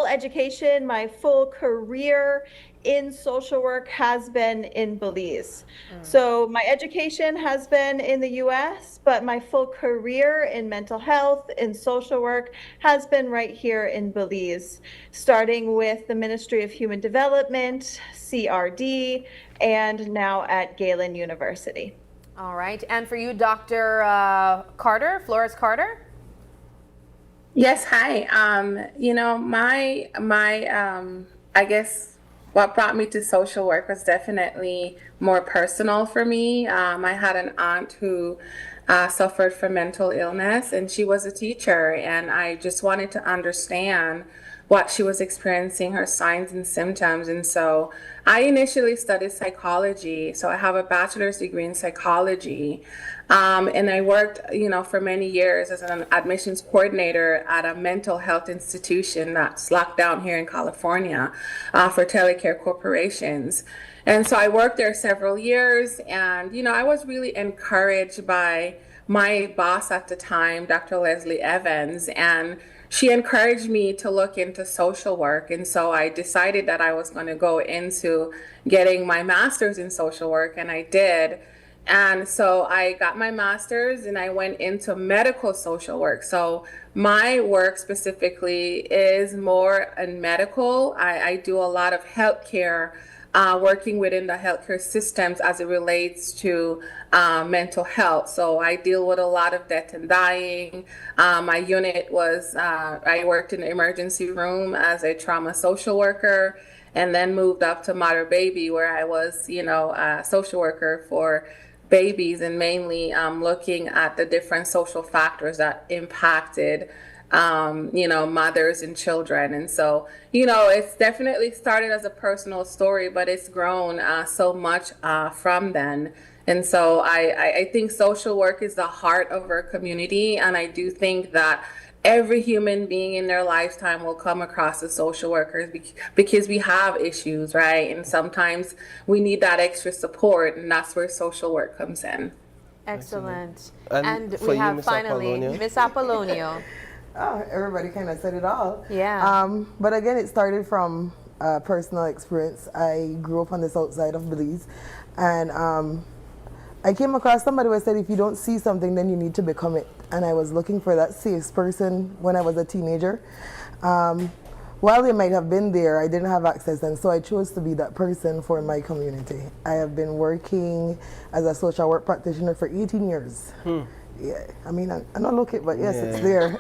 education, my full career in social work has been in Belize. So my education has been in the US, but my full career in mental health, in social work, has been right here in Belize, starting with the Ministry of Human Development, CRD, and now at Galen University. All right, and for you, Dr. Carter, Flores Carter? Yes, hi. You know, I guess what brought me to social work was definitely more personal for me. I had an aunt who suffered from mental illness, and she was a teacher, and I just wanted to understand what she was experiencing, her signs and symptoms. And so I initially studied psychology. So I have a bachelor's degree in psychology. And I worked, for many years as an admissions coordinator at a mental health institution that's locked down here in California for telecare corporations. And so I worked there several years, and, I was really encouraged by my boss at the time, Dr. Leslie Evans, and she encouraged me to look into social work. And so I decided that I was going to go into getting my master's in social work, and I did. And so I got my master's and I went into medical social work. So my work specifically is more in medical. I do a lot of healthcare, working within the healthcare systems as it relates to mental health. So I deal with a lot of death and dying. My unit was, I worked in the emergency room as a trauma social worker, and then moved up to mother baby, where I was, a social worker for babies, and mainly looking at the different social factors that impacted mothers and children. And so, it's definitely started as a personal story, but it's grown so much from then. And so I think social work is the heart of our community, and I do think that every human being in their lifetime will come across a social worker because we have issues, right? And sometimes we need that extra support, and that's where social work comes in. Excellent. And we have Miss finally Apollonio? Miss Apollonio. Oh, everybody kind of said it all. Yeah. But again, it started from personal experience. I grew up on the south side of Belize, and I came across somebody who said, if you don't see something, then you need to become it. And I was looking for that safe person when I was a teenager. While they might have been there, I didn't have access, and so I chose to be that person for my community. I have been working as a social work practitioner for 18 years. Yeah, I mean, I don't look it, but yes, it's there.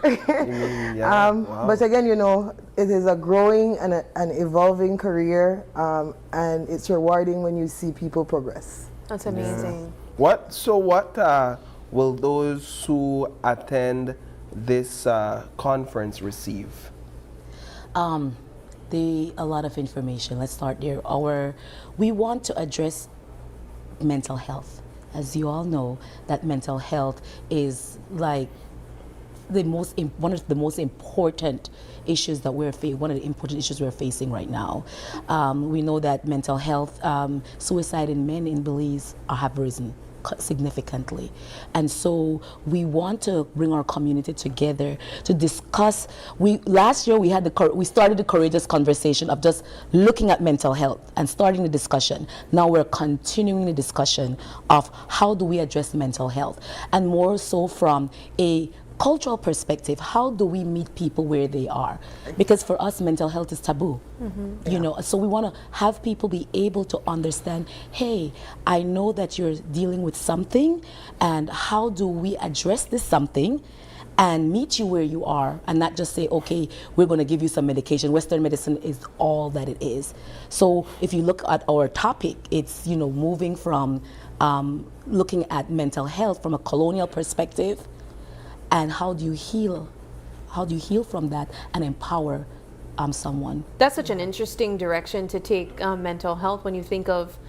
Wow. But again, it is a growing and an evolving career, and it's rewarding when you see people progress. That's amazing. What will those who attend this conference receive? A lot of information. Let's start there. We want to address mental health. As you all know, that mental health is like one of the most important issues that one of the important issues we're facing right now. We know that mental health, suicide in men in Belize have risen significantly, and so we want to bring our community together to discuss. Last year we started the courageous conversation of just looking at mental health and starting the discussion. Now we're continuing the discussion of how do we address mental health, and more so from a cultural perspective. How do we meet people where they are? Because for us, mental health is taboo. So we want to have people be able to understand, hey, I know that you're dealing with something, and how do we address this something and meet you where you are, and not just say, okay, we're going to give you some medication. Western medicine is all that it is. So if you look at our topic, it's moving from looking at mental health from a colonial perspective, and how do you heal? How do you heal from that and empower someone? That's such an interesting direction to take mental health when you think of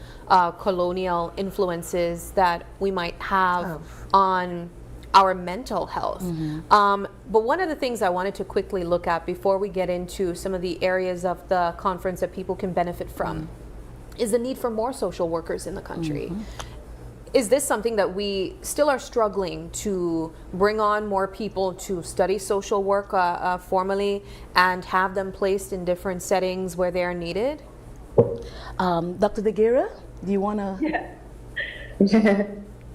colonial influences that we might have on our mental health. But one of the things I wanted to quickly look at before we get into some of the areas of the conference that people can benefit from is the need for more social workers in the country. Is this something that we still are struggling to bring on more people to study social work formally and have them placed in different settings where they are needed? Dr. DeGuerra, do you want to?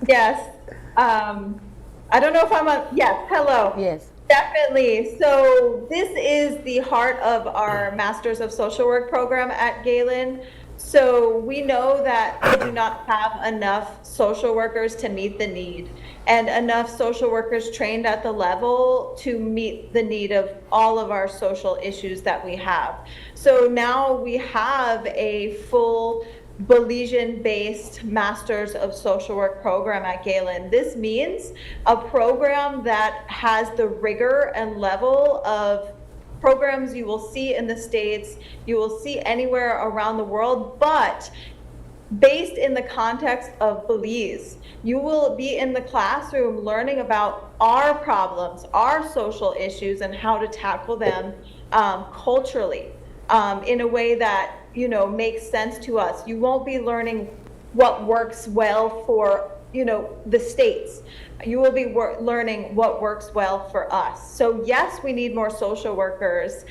Yes. I don't know if I'm on. Yes. Hello. Yes. Definitely. So this is the heart of our Masters of Social Work program at Galen. So we know that we do not have enough social workers to meet the need, and enough social workers trained at the level to meet the need of all of our social issues that we have. So now we have a full Belizean-based Masters of Social Work program at Galen. This means a program that has the rigor and level of programs you will see in the States, you will see anywhere around the world, but based in the context of Belize. You will be in the classroom learning about our problems, our social issues, and how to tackle them culturally in a way that makes sense to us. You won't be learning what works well for the States. you will be learning what works well for us. So yes, we need more social workers.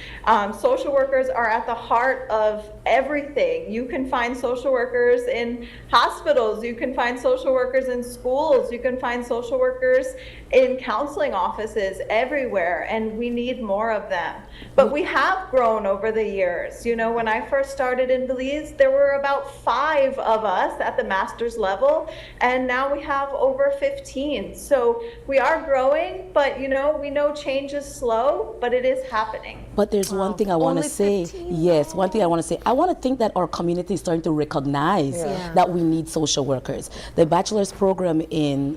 Social workers are at the heart of everything. You can find social workers in hospitals, you can find social workers in schools, you can find social workers in counseling offices everywhere, and we need more of them. But we have grown over the years. You know, when I first started in Belize, there were about 5 of us at the master's level, and now we have over 15. So we are growing, but you know, we know change is slow, but it is happening. But there's one thing I want to say. Yes, one thing I want to say. I want to think that our community is starting to recognize that we need social workers. The bachelor's program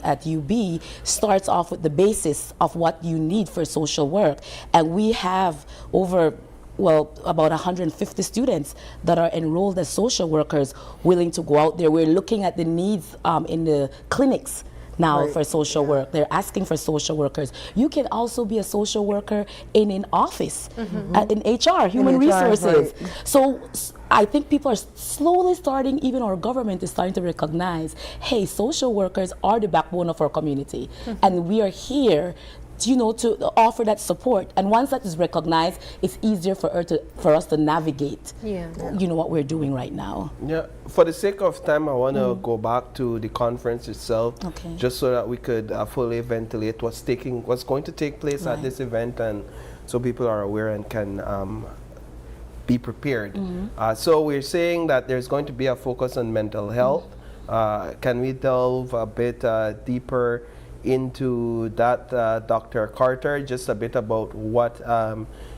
at UB starts off with the basis of what you need for social work. And we have about 150 students that are enrolled as social workers willing to go out there. We're looking at the needs in the clinics now for social work. They're asking for social workers. You can also be a social worker in an office, in HR, human resources. So I think people are slowly starting, even our government is starting to recognize, hey, social workers are the backbone of our community. And we are here to offer that support. And once that is recognized, it's easier for us to navigate what we're doing right now. Yeah, for the sake of time, I want to go back to the conference itself, just so that we could fully ventilate what's going to take place at this event, and so people are aware and can be prepared. So we're saying that there's going to be a focus on mental health. Can we delve a bit deeper into that, Dr. Carter, just a bit about what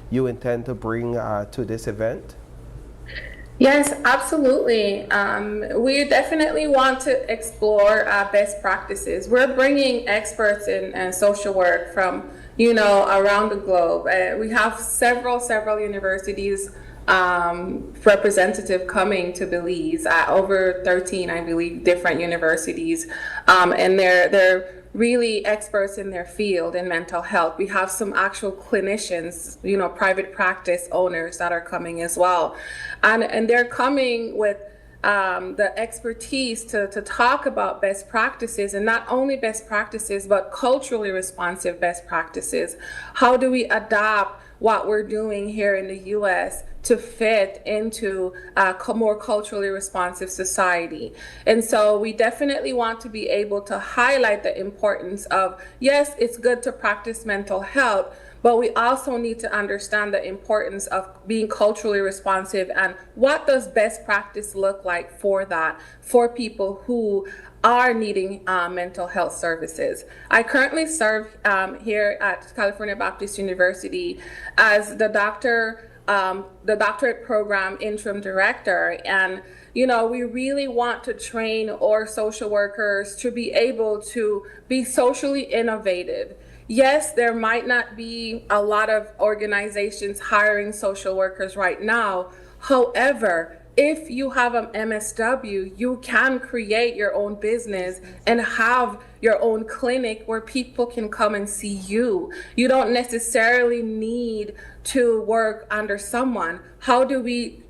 you intend to bring to this event? Yes, absolutely. We definitely want to explore best practices. We're bringing experts in social work from, around the globe. We have several universities representative coming to Belize, over 13, I believe, different universities, and they're really experts in their field in mental health. We have some actual clinicians, private practice owners that are coming as well. And they're coming with the expertise to talk about best practices, and not only best practices, but culturally responsive best practices. How do we adapt what we're doing here in the U.S. to fit into a more culturally responsive society? And so we definitely want to be able to highlight the importance of, yes, it's good to practice mental health, but we also need to understand the importance of being culturally responsive, and what does best practice look like for that, for people who are needing mental health services. I currently serve here at California Baptist University as the doctorate program interim director, and we really want to train our social workers to be able to be socially innovative. Yes, there might not be a lot of organizations hiring social workers right now. However, if you have an MSW, you can create your own business and have your own clinic where people can come and see you. You don't necessarily need to work under someone. How do we,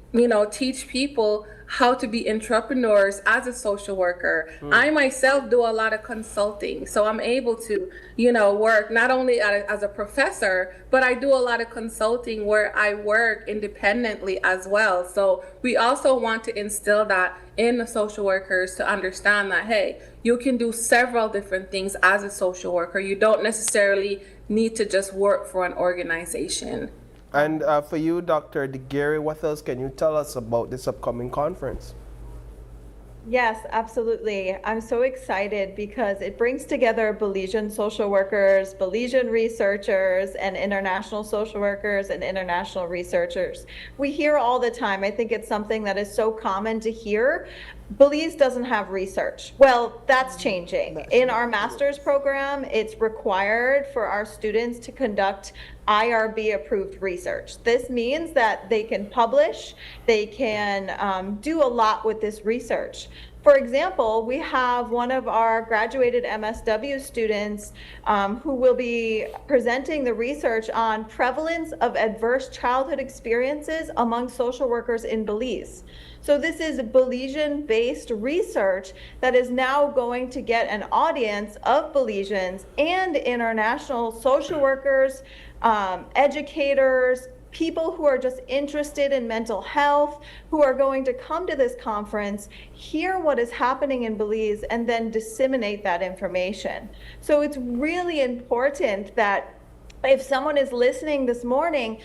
teach people how to be entrepreneurs as a social worker? I myself do a lot of consulting, so I'm able to, work not only as a professor, but I do a lot of consulting where I work independently as well. So we also want to instill that in the social workers to understand that, hey, you can do several different things as a social worker. You don't necessarily need to just work for an organization. And for you, Dr. DeGary, what else can you tell us about this upcoming conference? Yes, absolutely. I'm so excited because it brings together Belizean social workers, Belizean researchers, and international social workers and international researchers. We hear all the time, I think it's something that is so common to hear, Belize doesn't have research. Well, that's changing. In our master's program, it's required for our students to conduct IRB approved research. This means that they can publish, they can do a lot with this research. For example, we have one of our graduated MSW students who will be presenting the research on prevalence of adverse childhood experiences among social workers in Belize. So this is Belizean-based research that is now going to get an audience of Belizeans and international social workers, educators, people who are just interested in mental health, who are going to come to this conference, hear what is happening in Belize, and then disseminate that information. So it's really important that if someone is listening this morning,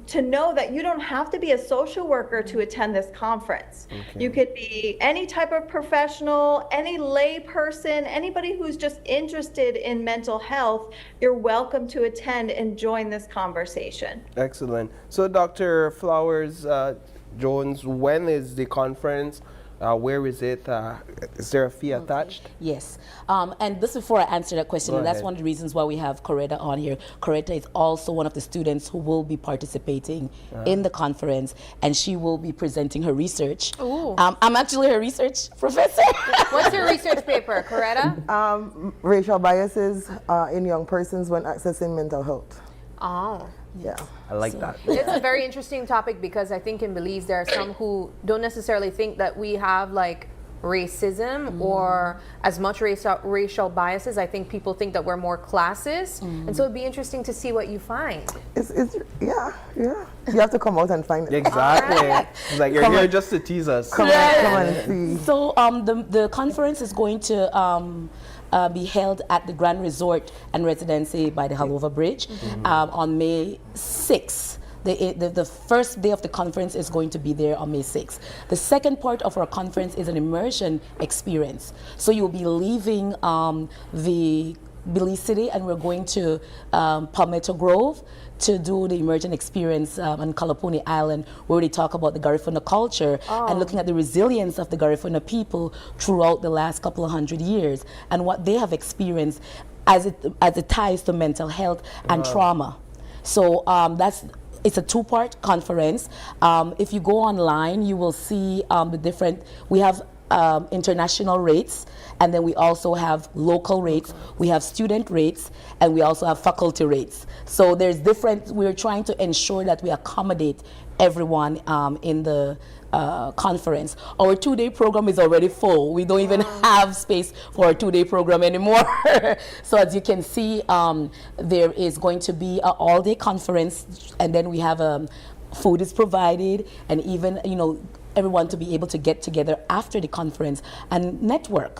to know that you don't have to be a social worker to attend this conference. Okay. You could be any type of professional, any lay person, anybody who's just interested in mental health. You're welcome to attend and join this conversation. Excellent. So Dr. Flowers Jones, when is the conference? Where is it? Is there a fee attached? Yes. And this is before I answer that question, and that's one of the reasons why we have Coretta on here. Coretta is also one of the students who will be participating in the conference, and she will be presenting her research. Ooh. I'm actually her research professor. What's your research paper, Coretta? Racial biases in young persons when accessing mental health. Oh. Yeah. I like that. It's a very interesting topic because I think in Belize there are some who don't necessarily think that we have like racism or as much racial biases. I think people think that we're more classist, and so it'd be interesting to see what you find. Yeah. You have to come out and find it. Exactly. It's like you're here just to tease us. Come and see. So the conference is going to be held at the Grand Resort and Residency by the Hallova Bridge on May 6th. The first day of the conference is going to be there on May 6th. The second part of our conference is an immersion experience. So you'll be leaving the Belize City, and we're going to Palmetto Grove to do the immersion experience on Kalapuni Island, where they talk about the Garifuna culture and looking at the resilience of the Garifuna people throughout the last couple of 100 years and what they have experienced as it ties to mental health and trauma. So it's a two-part conference. If you go online, you will see we have international rates, and then we also have local rates. We have student rates, and we also have faculty rates. So there's we're trying to ensure that we accommodate everyone in the conference. Our 2-day program is already full. We don't even have space for a 2-day program anymore. So as you can see, there is going to be an all-day conference, and then we have food is provided, and even everyone to be able to get together after the conference and network,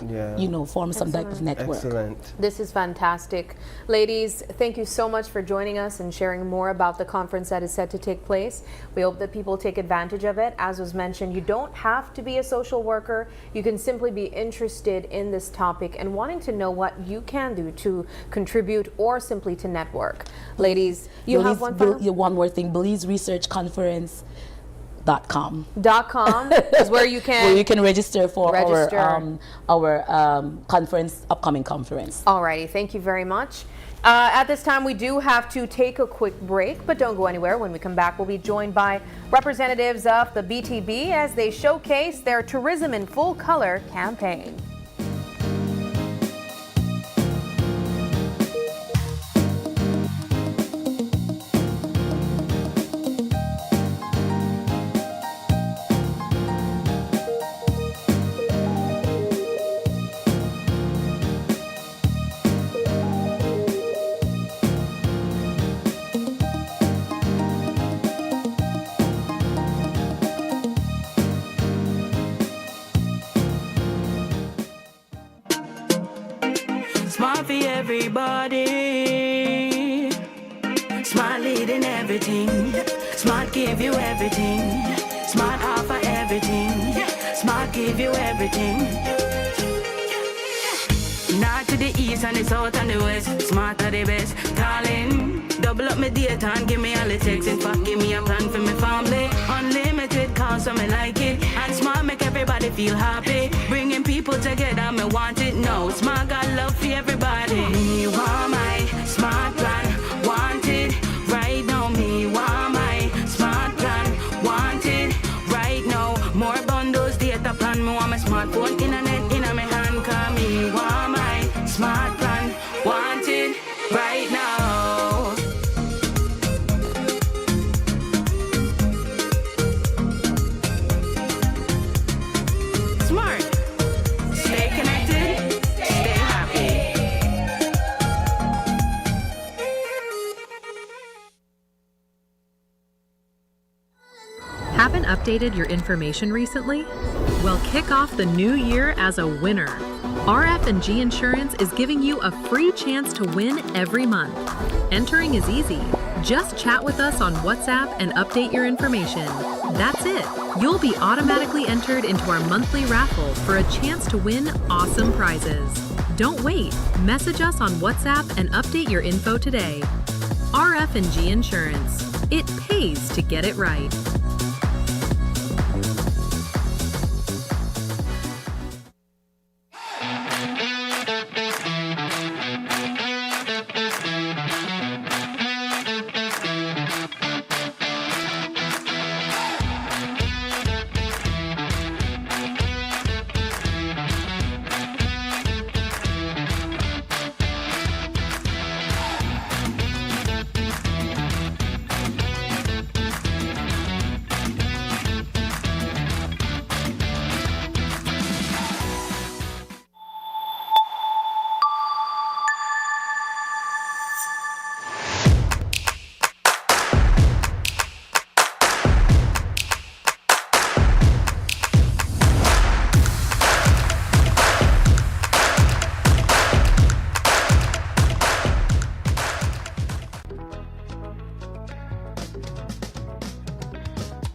form some type of network. Excellent. This is fantastic. Ladies, thank you so much for joining us and sharing more about the conference that is set to take place. We hope that people take advantage of it. As was mentioned, you don't have to be a social worker. You can simply be interested in this topic and wanting to know what you can do to contribute or simply to network. Ladies, you have one more thing, Belize Research Conference. .com is where you can register for our upcoming conference. Alrighty, thank you very much. At this time, we do have to take a quick break, but don't go anywhere. When we come back, we'll be joined by representatives of the BTB as they showcase their Tourism in Full Color campaign. Smart for everybody. Smart leading everything. Smart give you everything. Smart offer everything. Smart give you everything. North to the east and the south and the west. Smart are the best, darling. Double up my data and give me all the text. In fact, give me a plan for my family. Unlimited calls, so me like it. And Smart make everybody feel happy. Bringing people together, me want it now. Smart got love for everybody. Me want my Smart plan, want it right Haven't updated your information recently? Well, kick off the new year as a winner. RF&G Insurance is giving you a free chance to win every month. Entering is easy. Just chat with us on WhatsApp and update your information. That's it. You'll be automatically entered into our monthly raffle for a chance to win awesome prizes. Don't wait. Message us on WhatsApp and update your info today. RF&G Insurance. It pays to get it right.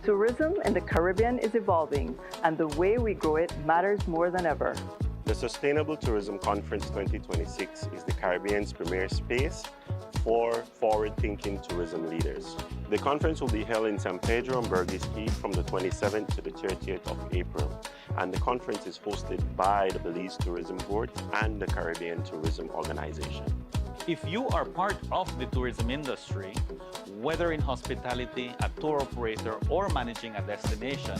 Tourism in the Caribbean is evolving, and the way we grow it matters more than ever. The Sustainable Tourism Conference 2026 is the Caribbean's premier space for forward-thinking tourism leaders. The conference will be held in San Pedro and Burgess Key from the 27th to the 30th of April, and the conference is hosted by the Belize Tourism Board and the Caribbean Tourism Organization. If you are part of the tourism industry, whether in hospitality, a tour operator, or managing a destination,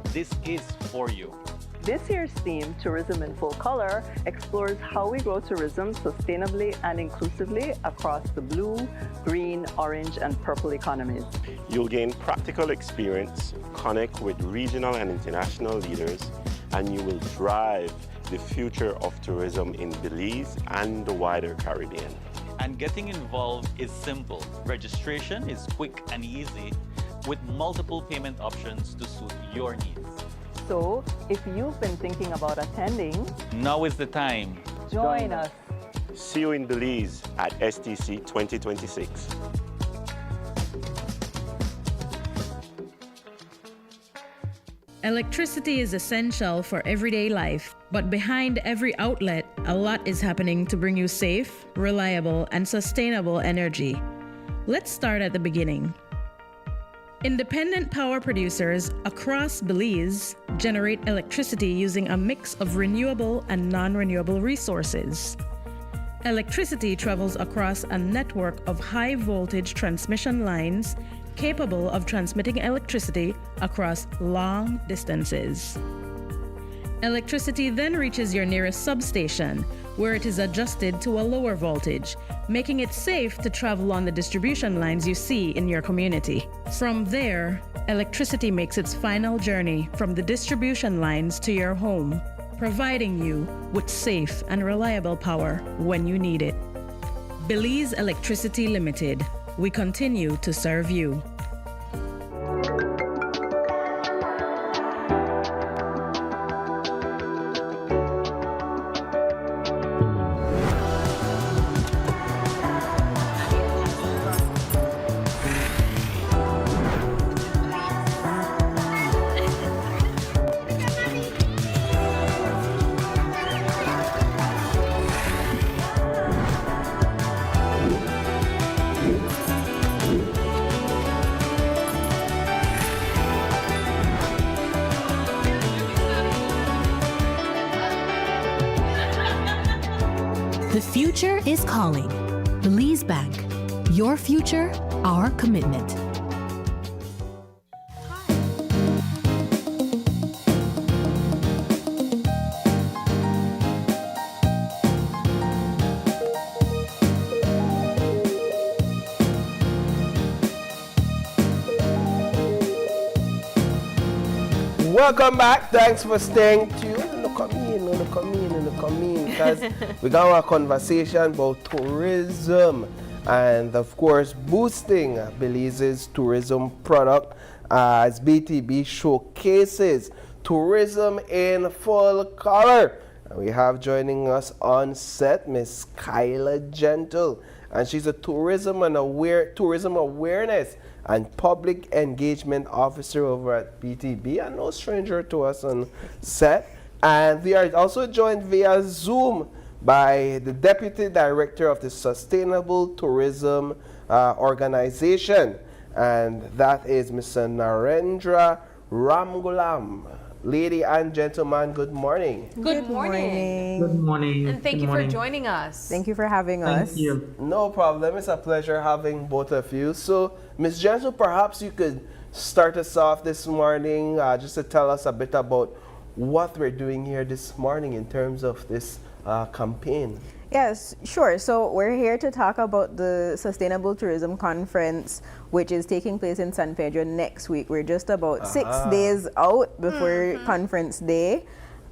this is for you. This year's theme, Tourism in Full Color, explores how we grow tourism sustainably and inclusively across the blue, green, orange, and purple economies. You'll gain practical experience, connect with regional and international leaders, and you will drive the future of tourism in Belize and the wider Caribbean. And getting involved is simple. Registration is quick and easy with multiple payment options to suit your needs. So, if you've been thinking about attending, now is the time. Join us. See you in Belize at STC 2026. Electricity is essential for everyday life, but behind every outlet, a lot is happening to bring you safe, reliable, and sustainable energy. Let's start at the beginning. Independent power producers across Belize generate electricity using a mix of renewable and non-renewable resources. Electricity travels across a network of high-voltage transmission lines capable of transmitting electricity across long distances. Electricity then reaches your nearest substation, where it is adjusted to a lower voltage, making it safe to travel on the distribution lines you see in your community. From there, electricity makes its final journey from the distribution lines to your home, providing you with safe and reliable power when you need it. Belize Electricity Limited. We continue to serve you. The future is calling. Belize Bank. Your future, our commitment. Welcome back. Thanks for staying tuned. Come in, because we got a conversation about tourism and, of course, boosting Belize's tourism product as BTB showcases tourism in full color. And we have joining us on set Miss Kyla Gentle, and she's a tourism awareness and public engagement officer over at BTB, and no stranger to us on set. And we are also joined via Zoom by the Deputy Director of the Sustainable Tourism Organization, and that is Mr. Narendra Ramgulam. Lady and gentlemen, good morning. Good morning. Good morning. And thank you for joining us. Thank you for having us. Thank you. No problem. It's a pleasure having both of you. So, Ms. Gentle, perhaps you could start us off this morning just to tell us a bit about what we're doing here this morning in terms of this campaign. Yes, sure. So we're here to talk about the Sustainable Tourism Conference, which is taking place in San Pedro next week. We're just about 6 days out before conference day.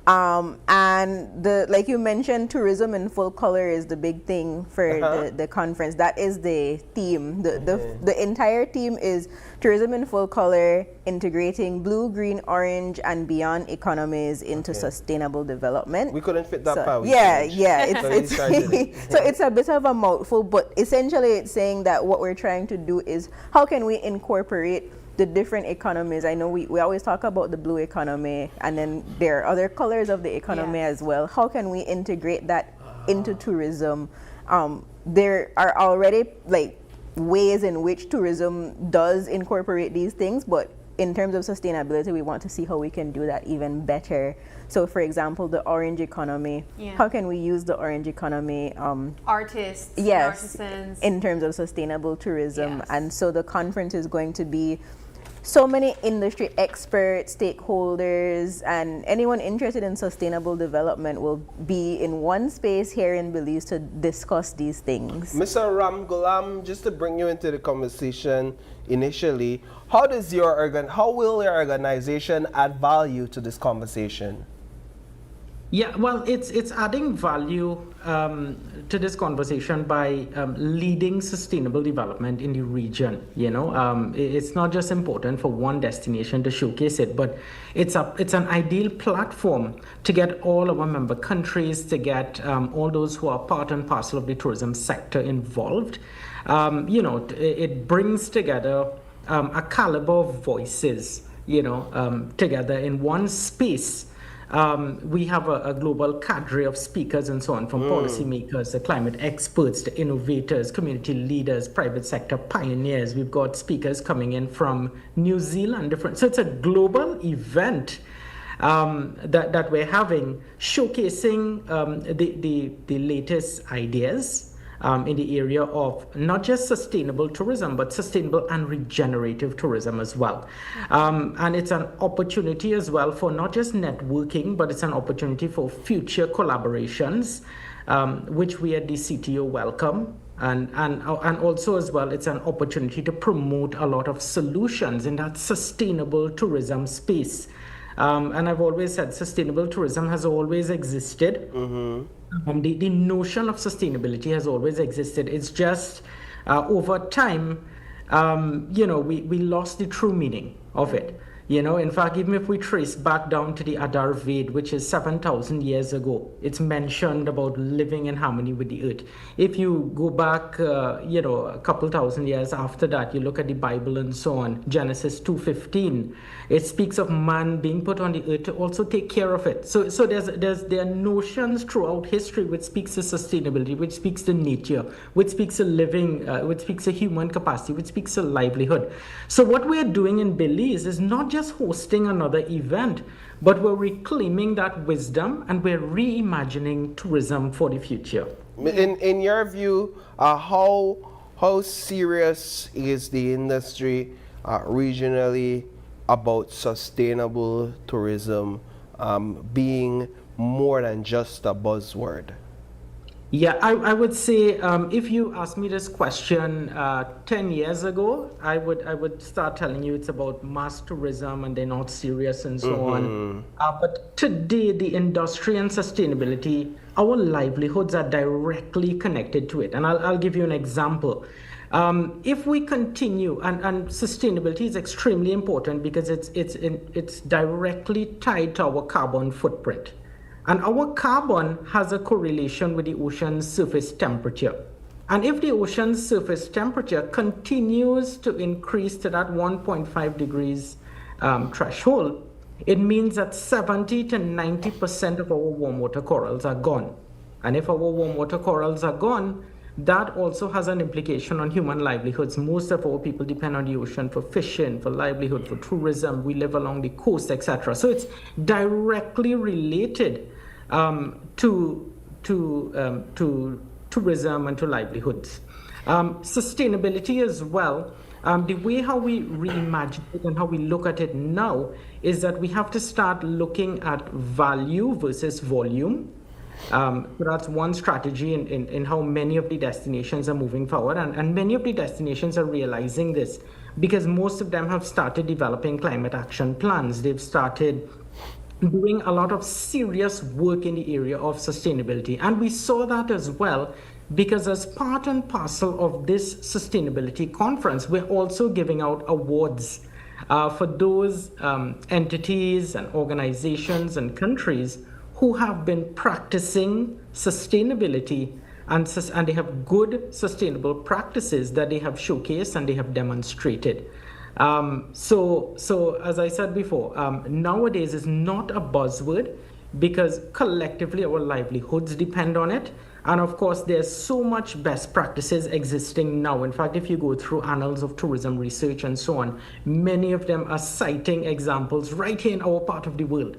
And like you mentioned, tourism in full color is the big thing for the conference. That is the theme. The entire theme is tourism in full color, integrating blue, green, orange, and beyond economies into sustainable development. We couldn't fit that part. Yeah. It's so it's a bit of a mouthful, but essentially it's saying that what we're trying to do is how can we incorporate the different economies. I know we always talk about the blue economy, and then there are other colors of the economy as well. How can we integrate that into tourism? There are already like ways in which tourism does incorporate these things, but in terms of sustainability, we want to see how we can do that even better. So for example, the orange economy, how can we use the orange economy? Artists, artisans. In terms of sustainable tourism. And so the conference is going to be so many industry experts, stakeholders, and anyone interested in sustainable development will be in one space here in Belize to discuss these things. Mr. Ramgulam, just to bring you into the conversation initially, how will your organization add value to this conversation? Yeah, well, it's adding value to this conversation by leading sustainable development in the region. It's not just important for one destination to showcase it, but it's an ideal platform to get all our member countries, to get all those who are part and parcel of the tourism sector involved. It brings together a caliber of voices, together in one space. We have a global cadre of speakers and so on, from policymakers, the climate experts, the innovators, community leaders, private sector pioneers. We've got speakers coming in from New Zealand, so it's a global event that we're having, showcasing the latest ideas in the area of not just sustainable tourism, but sustainable and regenerative tourism as well. And it's an opportunity as well for not just networking, but it's an opportunity for future collaborations, which we at the CTO welcome. And also as well, it's an opportunity to promote a lot of solutions in that sustainable tourism space. And I've always said sustainable tourism has always existed. The notion of sustainability has always existed. It's just over time, we lost the true meaning of it. In fact, even if we trace back down to the Adar Ved, which is 7,000 years ago, it's mentioned about living in harmony with the earth. If you go back, a couple thousand years after that, you look at the Bible and so on, Genesis 2:15, it speaks of man being put on the earth to also take care of it. So there are notions throughout history which speaks to sustainability, which speaks to nature, which speaks to living, which speaks to human capacity, which speaks to livelihood. So what we're doing in Belize is not just hosting another event, but we're reclaiming that wisdom and we're reimagining tourism for the future. In your view, how serious is the industry regionally about sustainable tourism being more than just a buzzword? Yeah, I would say if you asked me this question 10 years ago, I would start telling you it's about mass tourism and they're not serious and so on. But today, the industry and sustainability, our livelihoods are directly connected to it. And I'll give you an example. If we continue, and sustainability is extremely important because it's directly tied to our carbon footprint. And our carbon has a correlation with the ocean's surface temperature. And if the ocean's surface temperature continues to increase to that 1.5 degrees threshold, it means that 70 to 90% of our warm water corals are gone. And if our warm water corals are gone, that also has an implication on human livelihoods. Most of our people depend on the ocean for fishing, for livelihood, for tourism. We live along the coast, etc. So it's directly related to tourism and to livelihoods. Sustainability as well. The way how we reimagine it and how we look at it now is that we have to start looking at value versus volume. So that's one strategy in how many of the destinations are moving forward. And many of the destinations are realizing this because most of them have started developing climate action plans. They've started doing a lot of serious work in the area of sustainability. And we saw that as well because as part and parcel of this sustainability conference, we're also giving out awards for those entities and organizations and countries who have been practicing sustainability and they have good sustainable practices that they have showcased and they have demonstrated. So as I said before, nowadays is not a buzzword because collectively our livelihoods depend on it. And of course, there's so much best practices existing now. In fact, if you go through annals of tourism research and so on, many of them are citing examples right here in our part of the world,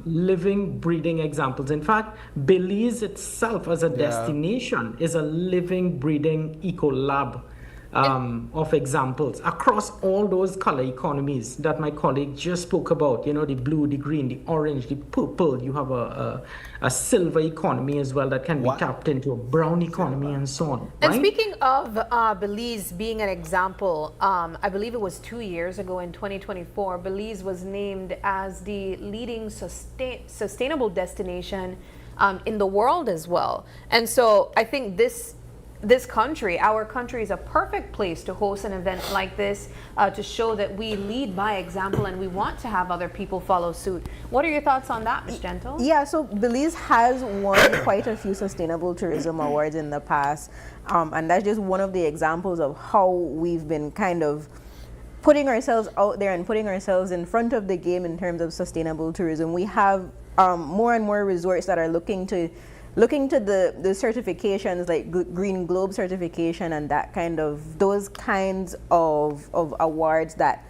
living, breathing examples. In fact, Belize itself as a destination is a living, breathing eco-lab of examples across all those color economies that my colleague just spoke about, the blue, the green, the orange, the purple. You have a silver economy as well that can be tapped into, a brown economy and so on. And speaking of Belize being an example, I believe it was 2 years ago in 2024, Belize was named as the leading sustainable destination in the world as well. And so I think this country, our country, is a perfect place to host an event like this to show that we lead by example and we want to have other people follow suit. What are your thoughts on that, Ms. Gentle? Yeah, so Belize has won quite a few sustainable tourism awards in the past, and that's just one of the examples of how we've been kind of putting ourselves out there and putting ourselves in front of the game in terms of sustainable tourism. We have more and more resorts that are looking to the certifications like Green Globe certification and those kinds of awards that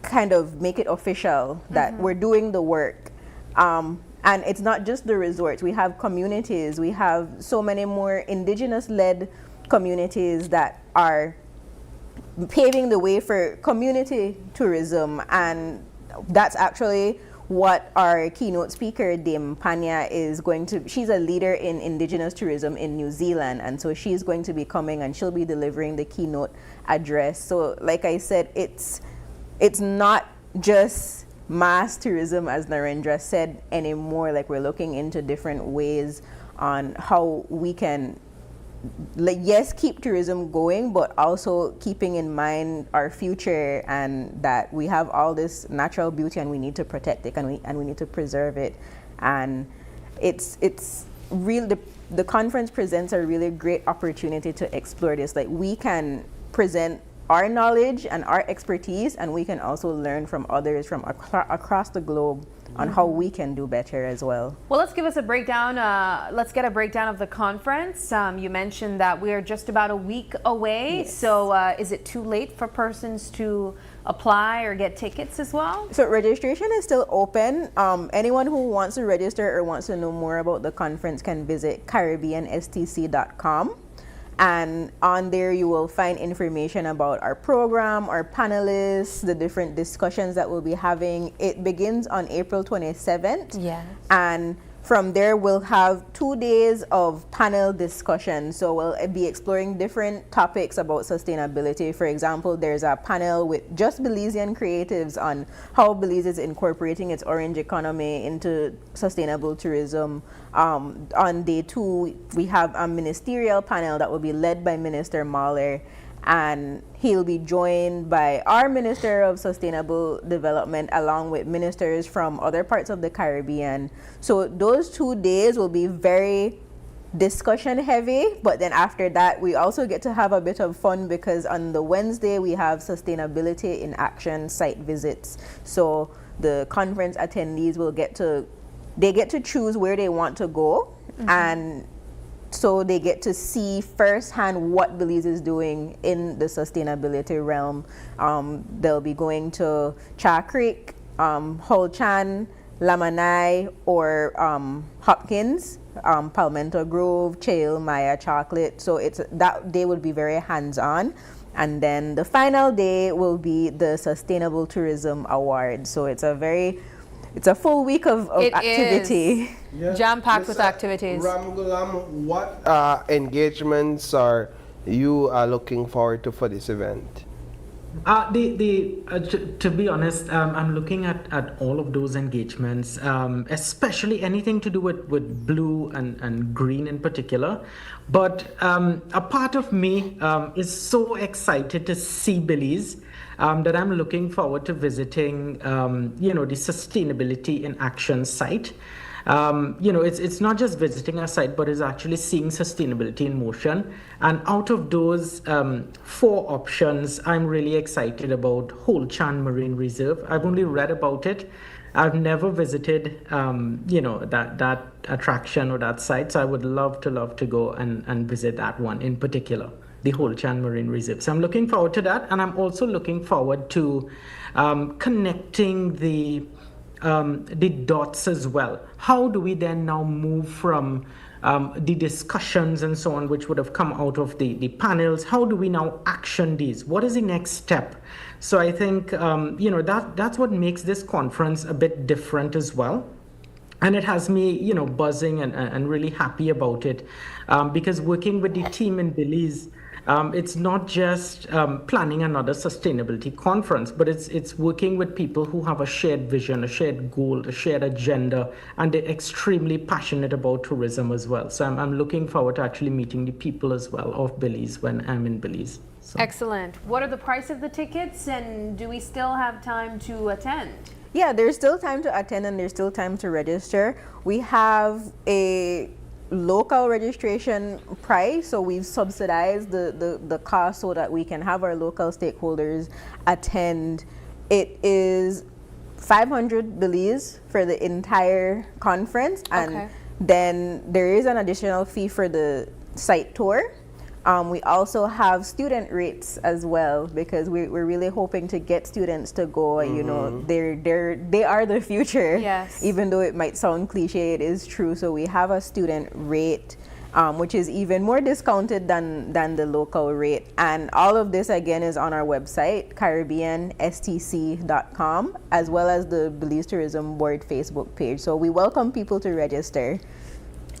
kind of make it official that we're doing the work. And it's not just the resorts. We have communities. We have so many more indigenous-led communities that are paving the way for community tourism. And that's actually what our keynote speaker, Dame Panya, she's a leader in indigenous tourism in New Zealand, and so she's going to be coming and she'll be delivering the keynote address. So like I said, it's not just mass tourism, as Narendra said, anymore. Like, we're looking into different ways on how we can keep tourism going, but also keeping in mind our future and that we have all this natural beauty and we need to protect it and we need to preserve it. And it's real. The conference presents a really great opportunity to explore this. Like, we can present our knowledge and our expertise, and we can also learn from others from across the globe on how we can do better as well. Well, let's give us a breakdown. Let's get a breakdown of the conference. You mentioned that we are just about a week away. Yes. So is it too late for persons to apply or get tickets as well? So registration is still open. Anyone who wants to register or wants to know more about the conference can visit caribbeanstc.com. And on there you will find information about our program, our panelists, the different discussions that we'll be having. It begins on April 27th. Yes. And From there, we'll have 2 days of panel discussion. So we'll be exploring different topics about sustainability. For example, there's a panel with just Belizean creatives on how Belize is incorporating its orange economy into sustainable tourism. On day 2, we have a ministerial panel that will be led by Minister Mahler, and he'll be joined by our Minister of Sustainable Development along with ministers from other parts of the Caribbean. So those 2 days will be very discussion heavy, but then after that we also get to have a bit of fun, because on the Wednesday we have Sustainability in Action site visits. So the conference attendees will get to choose where they want to go, and so they get to see firsthand what Belize is doing in the sustainability realm. They'll be going to Cha Creek, Holchan, Lamanai, or Hopkins, Palmetto Grove, Chail, Maya Chocolate. So that day will be very hands-on. And then the final day will be the Sustainable Tourism Award. So it's a full week of activity. Jam-packed with activities. Ramgulam, what engagements are you looking forward to for this event? To be honest, I'm looking at all of those engagements, especially anything to do with blue and green in particular. But a part of me is so excited to see Belize that I'm looking forward to visiting, the Sustainability in Action site. It's not just visiting a site, but it's actually seeing sustainability in motion. And out of those 4 options, I'm really excited about Holchan Marine Reserve. I've only read about it. I've never visited, that attraction or that site. So I would love to go and visit that one in particular, the Holchan Marine Reserve. So I'm looking forward to that. And I'm also looking forward to connecting the dots as well. How do we then now move from the discussions and so on, which would have come out of the panels? How do we now action these? What is the next step? So I think, that's what makes this conference a bit different as well. And it has me, buzzing and really happy about it, because working with the team in Belize, it's not just planning another sustainability conference, but it's working with people who have a shared vision, a shared goal, a shared agenda, and they're extremely passionate about tourism as well. So I'm looking forward to actually meeting the people as well of Belize when I'm in Belize. So. Excellent. What are the price of the tickets, and do we still have time to attend? Yeah, there's still time to attend and there's still time to register. We have a local registration price, so we've subsidized the cost so that we can have our local stakeholders attend. It is 500 Belize for the entire conference, and then there is an additional fee for the site tour. We also have student rates as well, because we're really hoping to get students to go. They are the future. Yes. Even though it might sound cliche, it is true. So we have a student rate, which is even more discounted than the local rate. And all of this again is on our website, CaribbeanSTC.com, as well as the Belize Tourism Board Facebook page. So we welcome people to register.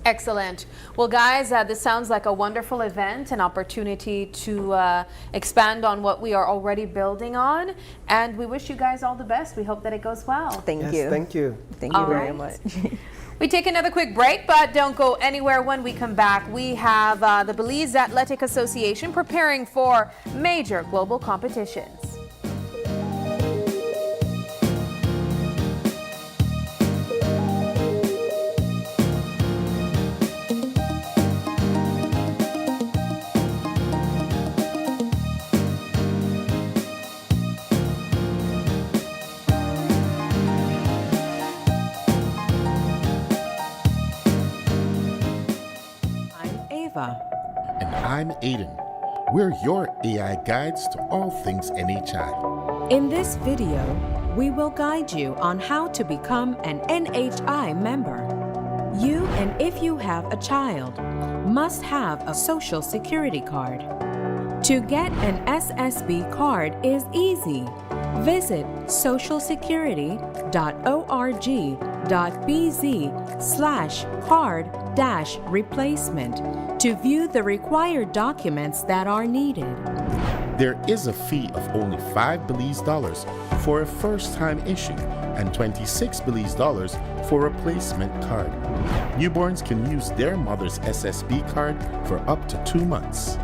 Excellent. Well, guys, this sounds like a wonderful event, an opportunity to expand on what we are already building on. And we wish you guys all the best. We hope that it goes well. Thank you. Thank you. Thank you very much. We take another quick break, but don't go anywhere. When we come back, we have the Belize Athletic Association preparing for major global competitions. And I'm Aiden. We're your AI guides to all things NHI. In this video, we will guide you on how to become an NHI member. You, and if you have a child, must have a social security card. To get an SSB card is easy. Visit socialsecurity.org.bz/card-replacement to view the required documents that are needed. There is a fee of only $5 Belize dollars for a first-time issue and $26 Belize dollars for a replacement card. Newborns can use their mother's SSB card for up to 2 months.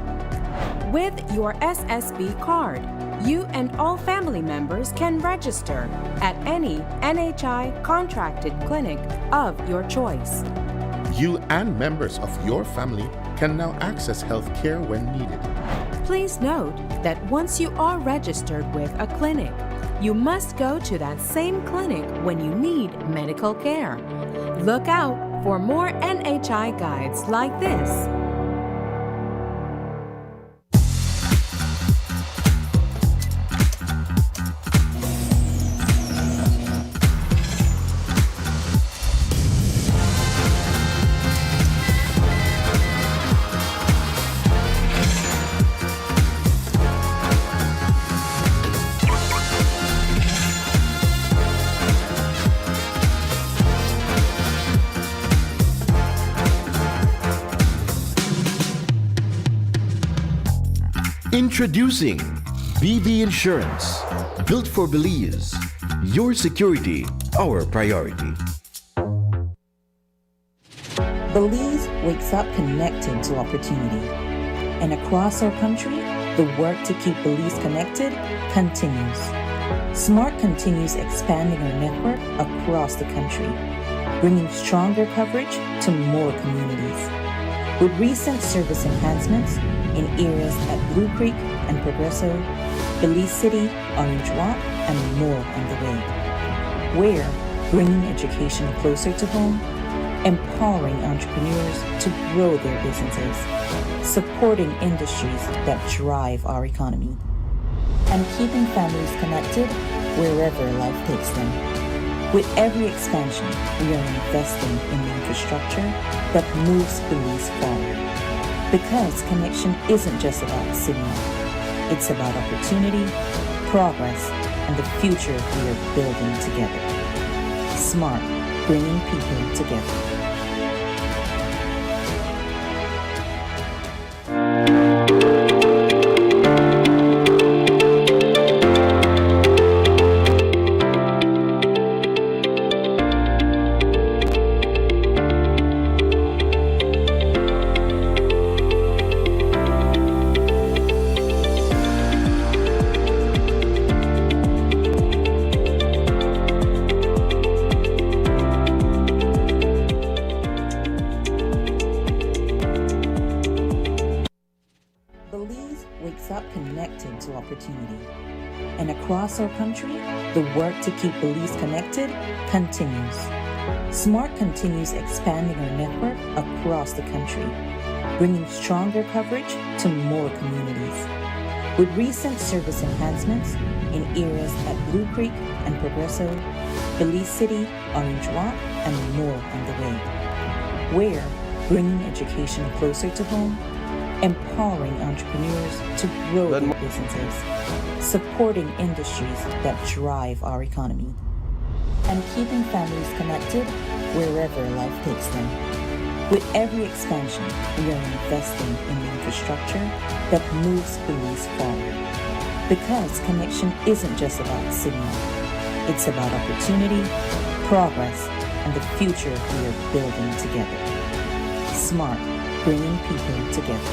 With your SSB card, you and all family members can register at any NHI contracted clinic of your choice. You and members of your family can now access health care when needed. Please note that once you are registered with a clinic, you must go to that same clinic when you need medical care. Look out for more NHI guides like this. Introducing BB Insurance, built for Belize. Your security, our priority. Belize wakes up connected to opportunity. And across our country, the work to keep Belize connected continues. SMART continues expanding our network across the country, bringing stronger coverage to more communities. With recent service enhancements in areas at Blue Creek and Progresso, Belize City, Orange Rock, and more on the way. We're bringing education closer to home, empowering entrepreneurs to grow their businesses, supporting industries that drive our economy, and keeping families connected wherever life takes them. With every expansion, we are investing in the infrastructure that moves Belize forward. Because connection isn't just about signal, it's about opportunity, progress, and the future we are building together. SMART, bringing people together. Across our country, the work to keep Belize connected continues. SMART continues expanding our network across the country, bringing stronger coverage to more communities. With recent service enhancements in areas at Blue Creek and Progresso, Belize City, Orange Rock, and more on the way. We're bringing education closer to home, empowering entrepreneurs to grow their businesses, supporting industries that drive our economy, and keeping families connected wherever life takes them. With every expansion, we are investing in the infrastructure that moves Belize forward. Because connection isn't just about signal, it's about opportunity, progress, and the future we are building together. SMART, bringing people together.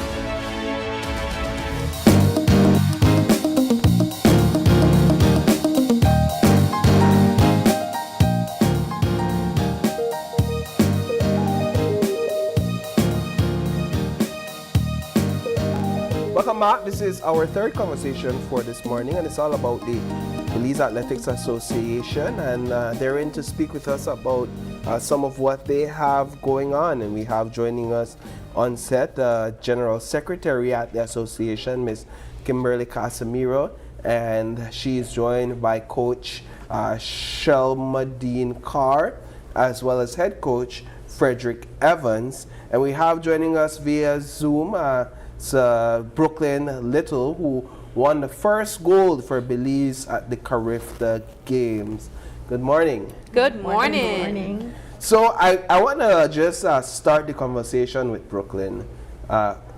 Welcome back. This is our third conversation for this morning, and it's all about the Belize Athletics Association, and they're in to speak with us about some of what they have going on. And we have joining us on set General Secretary at the association, Ms. Kimberly Casemiro, and she is joined by Coach Shelmadine Carr, as well as head coach Frederick Evans. And we have joining us via Zoom It's Brooklyn Little who won the first gold for Belize at the Carifta Games. Good morning. Good morning. So I want to just start the conversation with Brooklyn.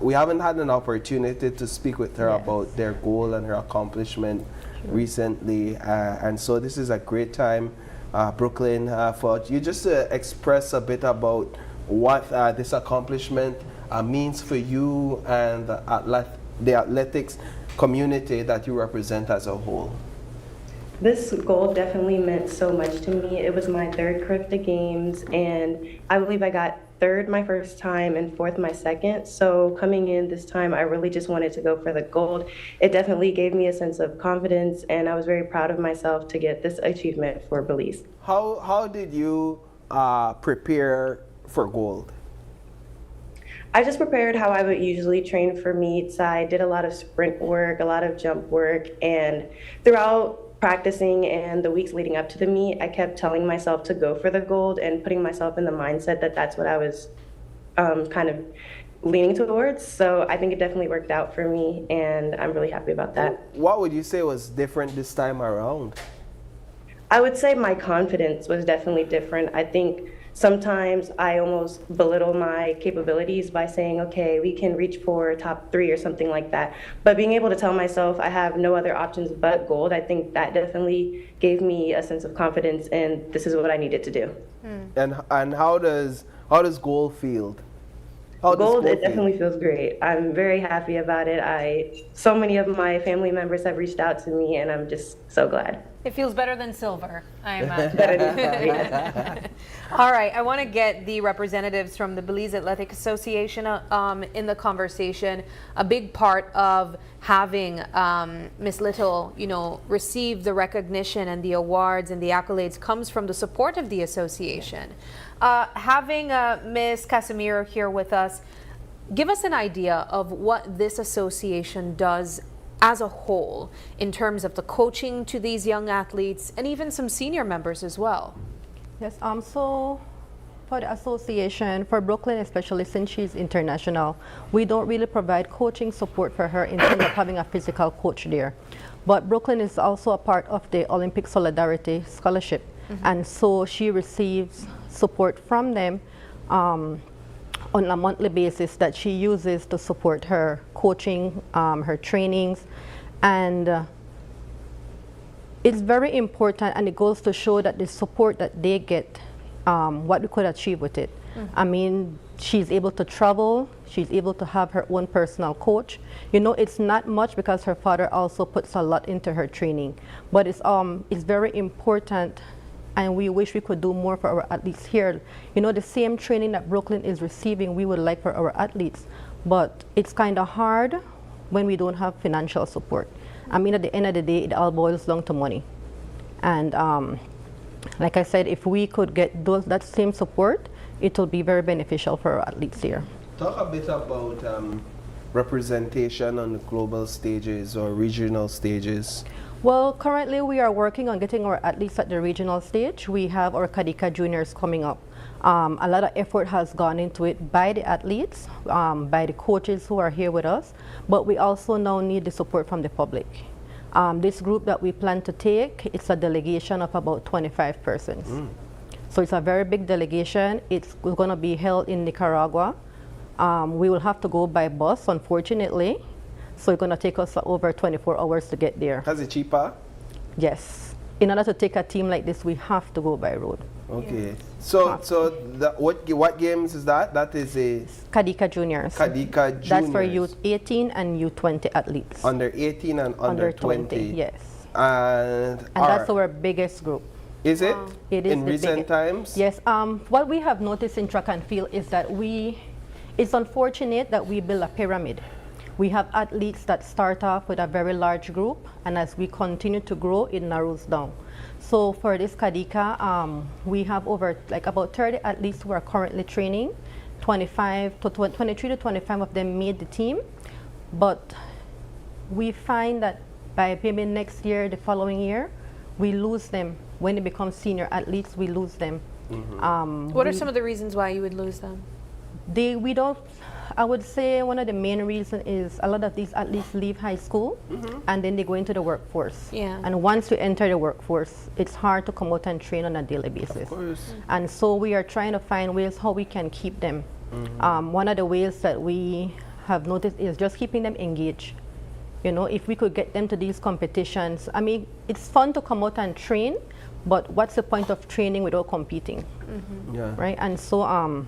We haven't had an opportunity to speak with her about their goal and her accomplishment recently, and so this is a great time, Brooklyn, for you just to express a bit about what this accomplishment means for you and the athletics community that you represent as a whole. This goal definitely meant so much to me. It was my third Carifta Games, and I believe I got third my first time and fourth my second. So coming in this time, I really just wanted to go for the gold. It definitely gave me a sense of confidence, and I was very proud of myself to get this achievement for Belize. How did you prepare for gold? I just prepared how I would usually train for meets. I did a lot of sprint work, a lot of jump work, and throughout practicing and the weeks leading up to the meet, I kept telling myself to go for the gold and putting myself in the mindset that that's what I was kind of leaning towards. So I think it definitely worked out for me, and I'm really happy about that. What would you say was different this time around? I would say my confidence was definitely different. I think sometimes I almost belittle my capabilities by saying, okay, we can reach for top 3 or something like that. But being able to tell myself I have no other options but gold, I think that definitely gave me a sense of confidence, and this is what I needed to do. And how does gold feel? Gold, it definitely feels great. I'm very happy about it. So many of my family members have reached out to me, and I'm just so glad. It feels better than silver, I imagine. Better than silver, yeah. All right, I want to get the representatives from the Belize Athletic Association in the conversation. A big part of having Miss Little, receive the recognition and the awards and the accolades comes from the support of the association. Having Miss Casimiro here with us, give us an idea of what this association does as a whole in terms of the coaching to these young athletes and even some senior members as well. Yes, so for the association, for Brooklyn especially, since she's international, we don't really provide coaching support for her in terms of having a physical coach there. But Brooklyn is also a part of the Olympic Solidarity Scholarship, and so she receives support from them on a monthly basis that she uses to support her coaching, her trainings, and it's very important, and it goes to show that the support that they get, what we could achieve with it. I mean, she's able to travel, she's able to have her own personal coach. It's not much because her father also puts a lot into her training, but it's very important, and we wish we could do more for our athletes here. The same training that Brooklyn is receiving, we would like for our athletes, but it's kind of hard when we don't have financial support. I mean, at the end of the day, it all boils down to money. And like I said, if we could get that same support, it will be very beneficial for our athletes here. Talk a bit about representation on the global stages or regional stages. Well, currently we are working on getting our athletes at the regional stage. We have our Kadika Juniors coming up. A lot of effort has gone into it by the athletes, by the coaches who are here with us, but we also now need the support from the public. This group that we plan to take, it's a delegation of about 25 persons. So it's a very big delegation. It's going to be held in Nicaragua. We will have to go by bus, unfortunately. So it's going to take us over 24 hours to get there. Is it cheaper? Yes. In order to take a team like this, we have to go by road. Okay. Yes. So what games is that? That is a Kadika Juniors. Kadika Juniors. That's for youth 18 and youth 20 athletes. Under 18 and under 20. Yes. And that's our biggest group. Is it? It is in recent times? Yes. What we have noticed in track and field is that it's unfortunate that we build a pyramid. We have athletes that start off with a very large group, and as we continue to grow, it narrows down. So for this Kadika, we have about 30 athletes who are currently training. 23 to 25 of them made the team, but we find that by maybe next year, the following year, we lose them. When they become senior athletes, we lose them. What are some of the reasons why you would lose them? We don't I would say one of the main reasons is a lot of these athletes leave high school and then they go into the workforce. Yeah. And once you enter the workforce, it's hard to come out and train on a daily basis. Of course. And so we are trying to find ways how we can keep them. One of the ways that we have noticed is just keeping them engaged. You know, if we could get them to these competitions, I mean, it's fun to come out and train, but what's the point of training without competing? Yeah. Right? And so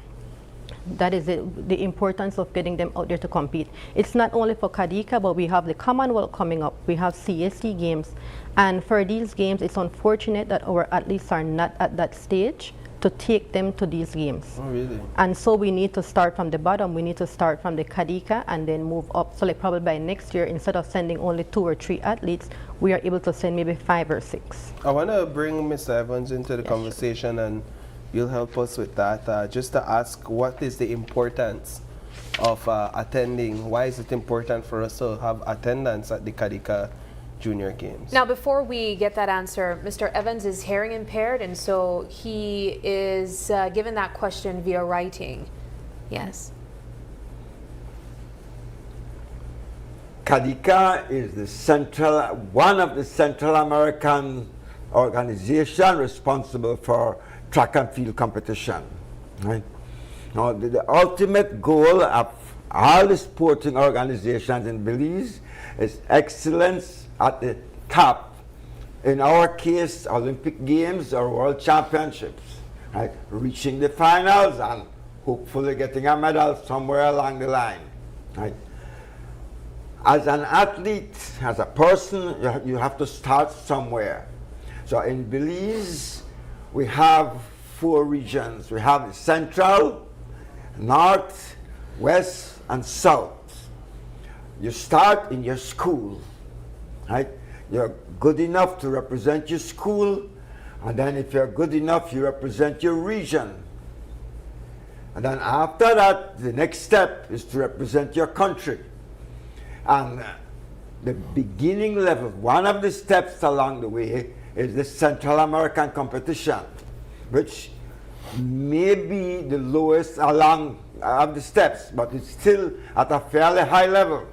that is it, the importance of getting them out there to compete. It's not only for Kadika, but we have the Commonwealth coming up. We have CSC games. And for these games, it's unfortunate that our athletes are not at that stage to take them to these games. Oh, really? And so we need to start from the bottom. We need to start from the Kadika and then move up. So like probably by next year, instead of sending only 2 or 3 athletes, we are able to send maybe 5 or 6. I want to bring Mr. Evans into the conversation, and you'll help us with that. Just to ask, what is the importance of attending? Why is it important for us to have attendance at the Kadika Junior Games? Now, before we get that answer, Mr. Evans is hearing impaired, and so he is given that question via writing. Yes. Kadika is one of the Central American organizations responsible for track and field competition. Right? Now, the ultimate goal of all the sporting organizations in Belize is excellence at the top. In our case, Olympic Games or World Championships, right? Reaching the finals and hopefully getting a medal somewhere along the line. Right? As an athlete, as a person, you have to start somewhere. So in Belize, we have 4 regions. We have the Central, North, West, and South. You start in your school, right? You're good enough to represent your school, and then if you're good enough, you represent your region. And then after that, the next step is to represent your country. And the beginning level, one of the steps along the way, is the Central American competition, which may be the lowest along of the steps, but it's still at a fairly high level,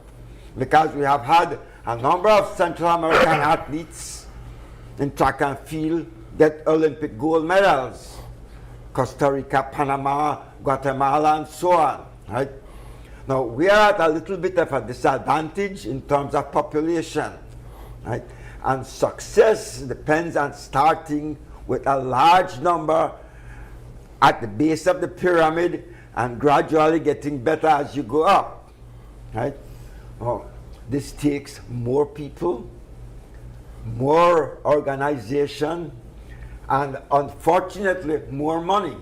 because we have had a number of Central American athletes in track and field get Olympic gold medals. Costa Rica, Panama, Guatemala, and so on. Right? Now, we are at a little bit of a disadvantage in terms of population. Right? And success depends on starting with a large number at the base of the pyramid and gradually getting better as you go up. Right? Now, this takes more people, more organization, and unfortunately more money,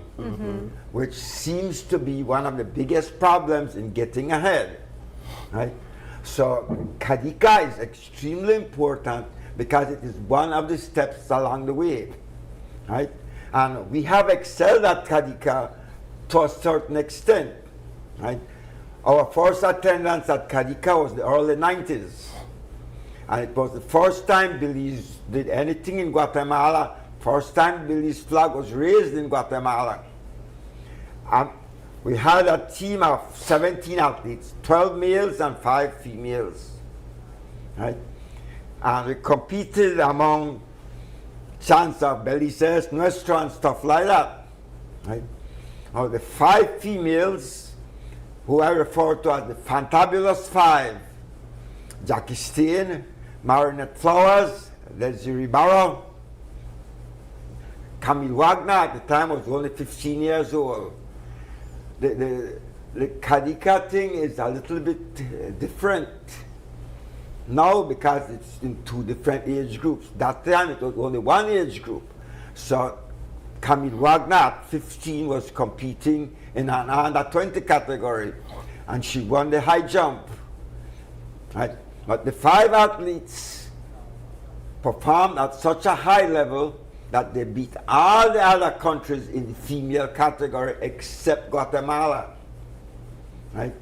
which seems to be one of the biggest problems in getting ahead. Right? So Kadika is extremely important because it is one of the steps along the way. Right? And we have excelled at Kadika to a certain extent. Right? Our first attendance at Kadika was the early 90s. And it was the first time Belize did anything in Guatemala, first time Belize flag was raised in Guatemala. We had a team of 17 athletes, 12 males and 5 females. Right? And we competed among chants of Belize, Nuestro, and stuff like that. Right? Now the 5 females, who I refer to as the Fantabulous 5, Jackie Steen, Marinette Flowers, Desiree Barrow, Camille Wagner at the time was only 15 years old. The Kadika thing is a little bit different now because it's in 2 different age groups. That time it was only 1 age group. So Camille Wagner at 15 was competing in an under 20 category, and she won the high jump. Right? But the 5 athletes performed at such a high level that they beat all the other countries in the female category except Guatemala. Right?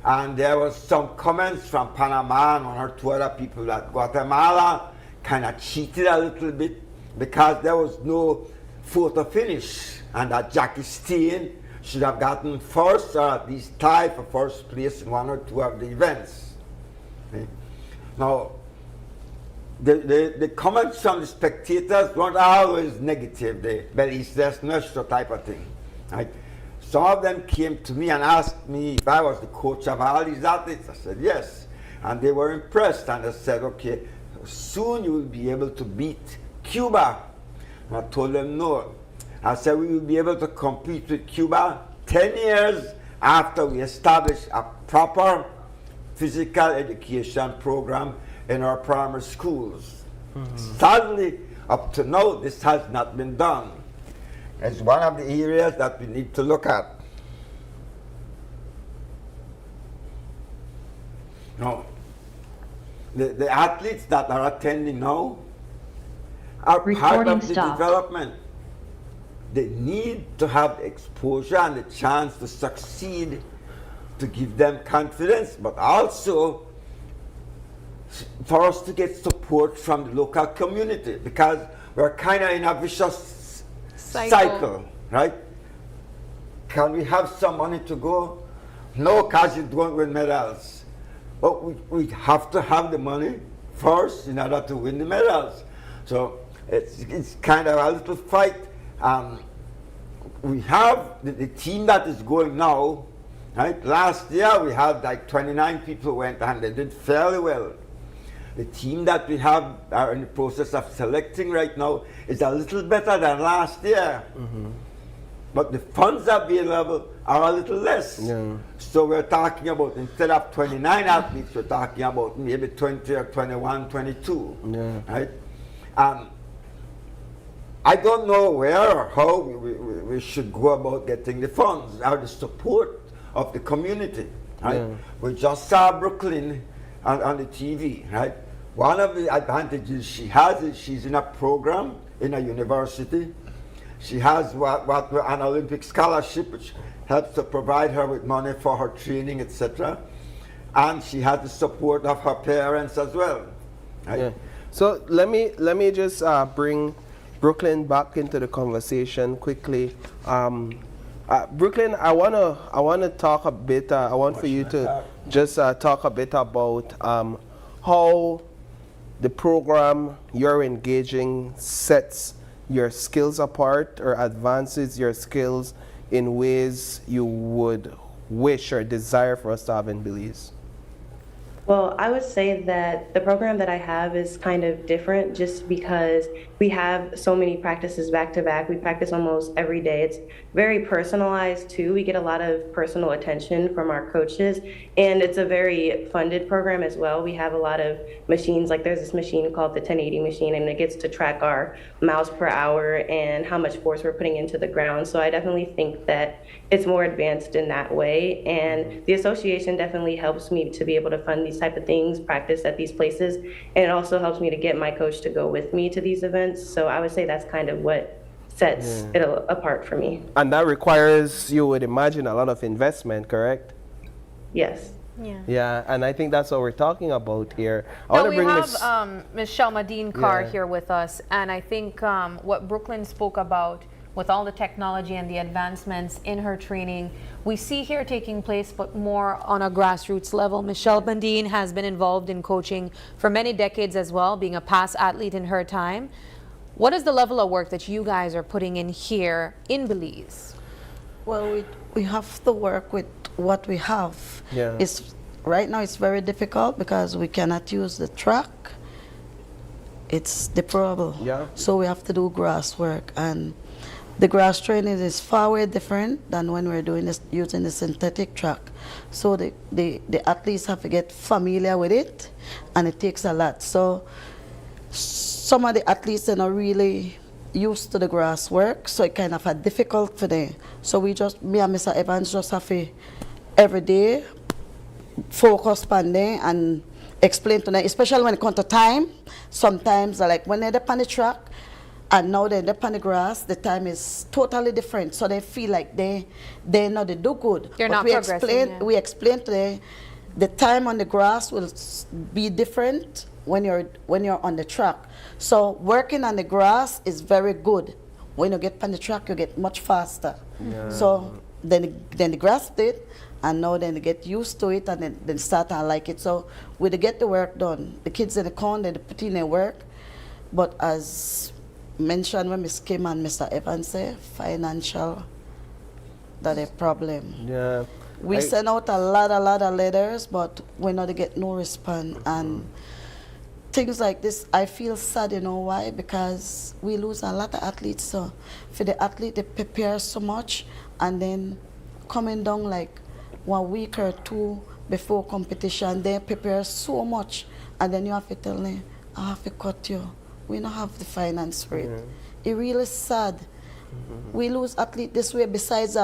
And there was some comments from Panama and 1 or 2 other people that Guatemala kind of cheated a little bit because there was no photo finish, and that Jackie Steen should have gotten first or at least tied for first place in one or two of the events. Okay? Now, the comments from the spectators weren't always negative, the Belize nuestro type of thing. Right? Some of them came to me and asked me if I was the coach of all these athletes. I said yes. And they were impressed, and they said, okay, soon you will be able to beat Cuba. And I told them no. I said we will be able to compete with Cuba 10 years after we establish a proper physical education program in our primary schools. Sadly, up to now, this has not been done. It's one of the areas that we need to look at. Now, the athletes that are attending now are part of the development. They need to have exposure and the chance to succeed to give them confidence, but also for us to get support from the local community, because we're kind of in a vicious cycle, right? Can we have some money to go? No, because you don't win medals. But we have to have the money first in order to win the medals. So it's kind of a little fight. We have the team that is going now, right? Last year we had like 29 people went and they did fairly well. The team that we have are in the process of selecting right now is a little better than last year. But the funds available are a little less. So we're talking about, instead of 29 athletes, we're talking about maybe 20 or 21, 22, right? I don't know where or how we should go about getting the funds or the support of the community, right? We just saw Brooklyn on the TV, right? One of the advantages she has is she's in a program in a university. She has an Olympic scholarship, which helps to provide her with money for her training, etc. And she has the support of her parents as well. Right? So let me just bring Brooklyn back into the conversation quickly. Brooklyn, I wanna talk a bit. I want for you to just talk a bit about how the program you're engaging sets your skills apart or advances your skills in ways you would wish or desire for us to have in Belize. Well, I would say that the program that I have is kind of different just because we have so many practices back to back. We practice almost every day. It's very personalized too. We get a lot of personal attention from our coaches, and it's a very funded program as well. We have a lot of machines, like there's this machine called the 1080 machine, and it gets to track our miles per hour and how much force we're putting into the ground. So I definitely think that it's more advanced in that way, and the association definitely helps me to be able to fund these type of things, practice at these places, and it also helps me to get my coach to go with me to these events. So I would say that's kind of what sets it apart for me. And that requires, you would imagine, a lot of investment, correct? Yes. Yeah, and I think that's what we're talking about here. Now we have Ms. Shelmadine Carr here with us, and I think what Brooklyn spoke about with all the technology and the advancements in her training, we see here taking place, but more on a grassroots level. Michelle Bandine has been involved in coaching for many decades as well, being a past athlete in her time. What is the level of work that you guys are putting in here in Belize? Well, we have to work with what we have. Right now it's very difficult because we cannot use the track. It's deplorable. So we have to do grass work, and the grass training is far way different than when we're doing this using the synthetic track. So the athletes have to get familiar with it, and it takes a lot. So some of the athletes are not really used to the grass work, so it kind of difficult for them. So me and Mr. Evans just have to every day focus on them and explain to them, especially when it comes to time. Sometimes, like when they're on the track, and now they're up on the grass, the time is totally different. So they feel like they know they do good. They're not progressing. We explain to them the time on the grass will be different when you're on the track. So working on the grass is very good. When you get on the track, you get much faster. So then they grasped it, and now then they get used to it, and then start to like it. So we get the work done. The kids in the corn, they put in their work, but as mentioned when Ms. Kim and Mr. Evans say, financial, that a problem. Yeah. We send out a lot of letters, but we not get no response. And things like this, I feel sad, you know why? Because we lose a lot of athletes. So for the athlete, they prepare so much, and then coming down like 1 week or 2 before competition, they prepare so much, and then you have to tell them, I have to cut you. We don't have the finance for it. It really sad. We lose athletes this way. Besides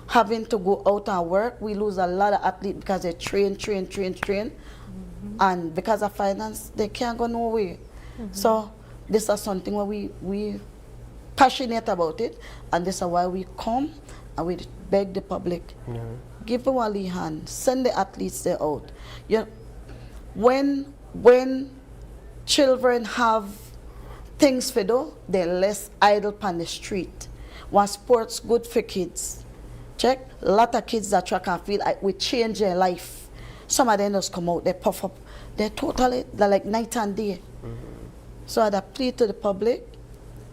having to go out and work, we lose a lot of athletes because they train. And because of finance, they can't go nowhere. So this is something where we passionate about it, and this is why we come and we beg the public, give them a lead hand, send the athletes there out. When children have things for do, they're less idle on the street. One sports good for kids. Check, a lot of kids that track and field, we change their life. Some of them just come out, they puff up. They're like night and day. So I plead to the public,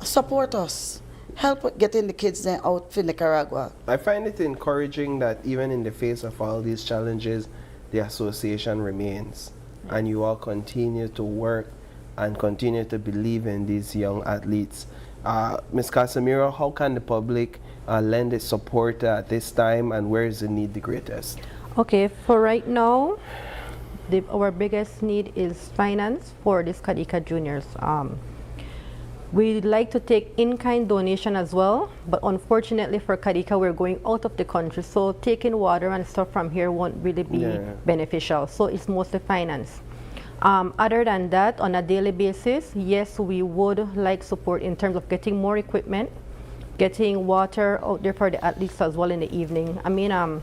support us. Help with getting the kids then out for Nicaragua. I find it encouraging that even in the face of all these challenges, the association remains. And you all continue to work and continue to believe in these young athletes. Ms. Casemiro, how can the public lend its support at this time, and where is the need the greatest? Okay, for right now, our biggest need is finance for this Kadika Juniors. We'd like to take in-kind donation as well, but unfortunately for Kadika, we're going out of the country, so taking water and stuff from here won't really be beneficial. So it's mostly finance. Other than that, on a daily basis, yes, we would like support in terms of getting more equipment, getting water out there for the athletes as well in the evening. I mean,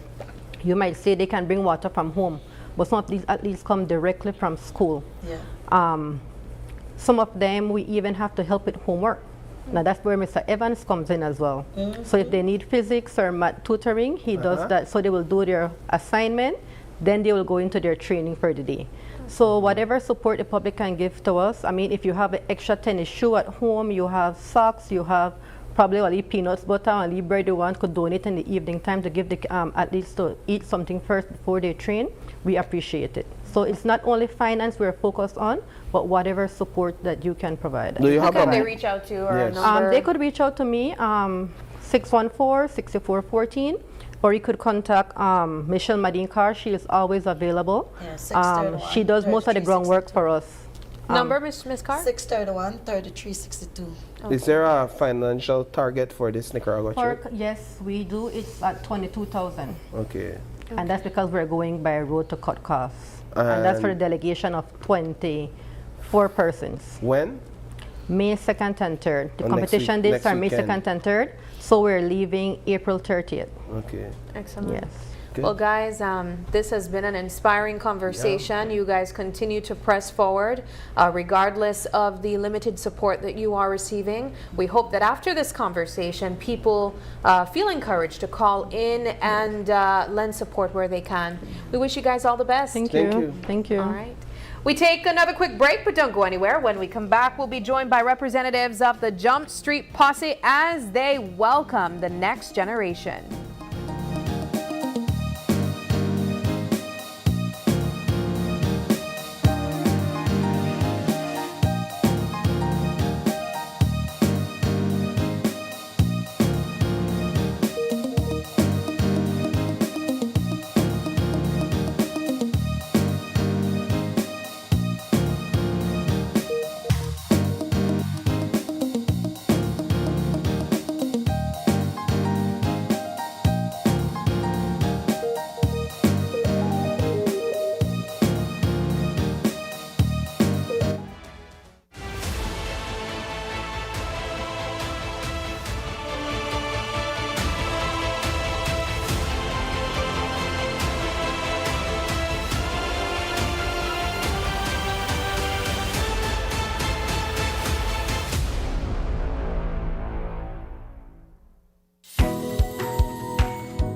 you might say they can bring water from home, but some of these athletes come directly from school. Some of them, we even have to help with homework. Now that's where Mr. Evans comes in as well. So if they need physics or math tutoring, he does that. So they will do their assignment, then they will go into their training for the day. So whatever support the public can give to us, I mean, if you have an extra tennis shoe at home, you have socks, you have probably only peanuts, butter, and only bread you want, could donate in the evening time to give the athletes to eat something first before they train, we appreciate it. So it's not only finance we're focused on, but whatever support that you can provide. Who can they reach out to, or a number? They could reach out to me, 614-6414, or you could contact Michelle Madinkar. She is always available. She does most of the groundwork for us. Number, Ms. Carr? 631-3362. Is there a financial target for this Nicaragua trip? Yes, we do. It's at 22,000. Okay. And that's because we're going by road to cut costs. And that's for a delegation of 24 persons. When? May 2nd and 3rd. The competition dates are May 2nd and 3rd. So we're leaving April 30th. Okay. Excellent. Yes. Good. Well, guys, this has been an inspiring conversation. You guys continue to press forward, regardless of the limited support that you are receiving. We hope that after this conversation, people feel encouraged to call in and lend support where they can. We wish you guys all the best. Thank you. Thank you. All right. We take another quick break, but don't go anywhere. When we come back, we'll be joined by representatives of the Jump Street Posse as they welcome the next generation.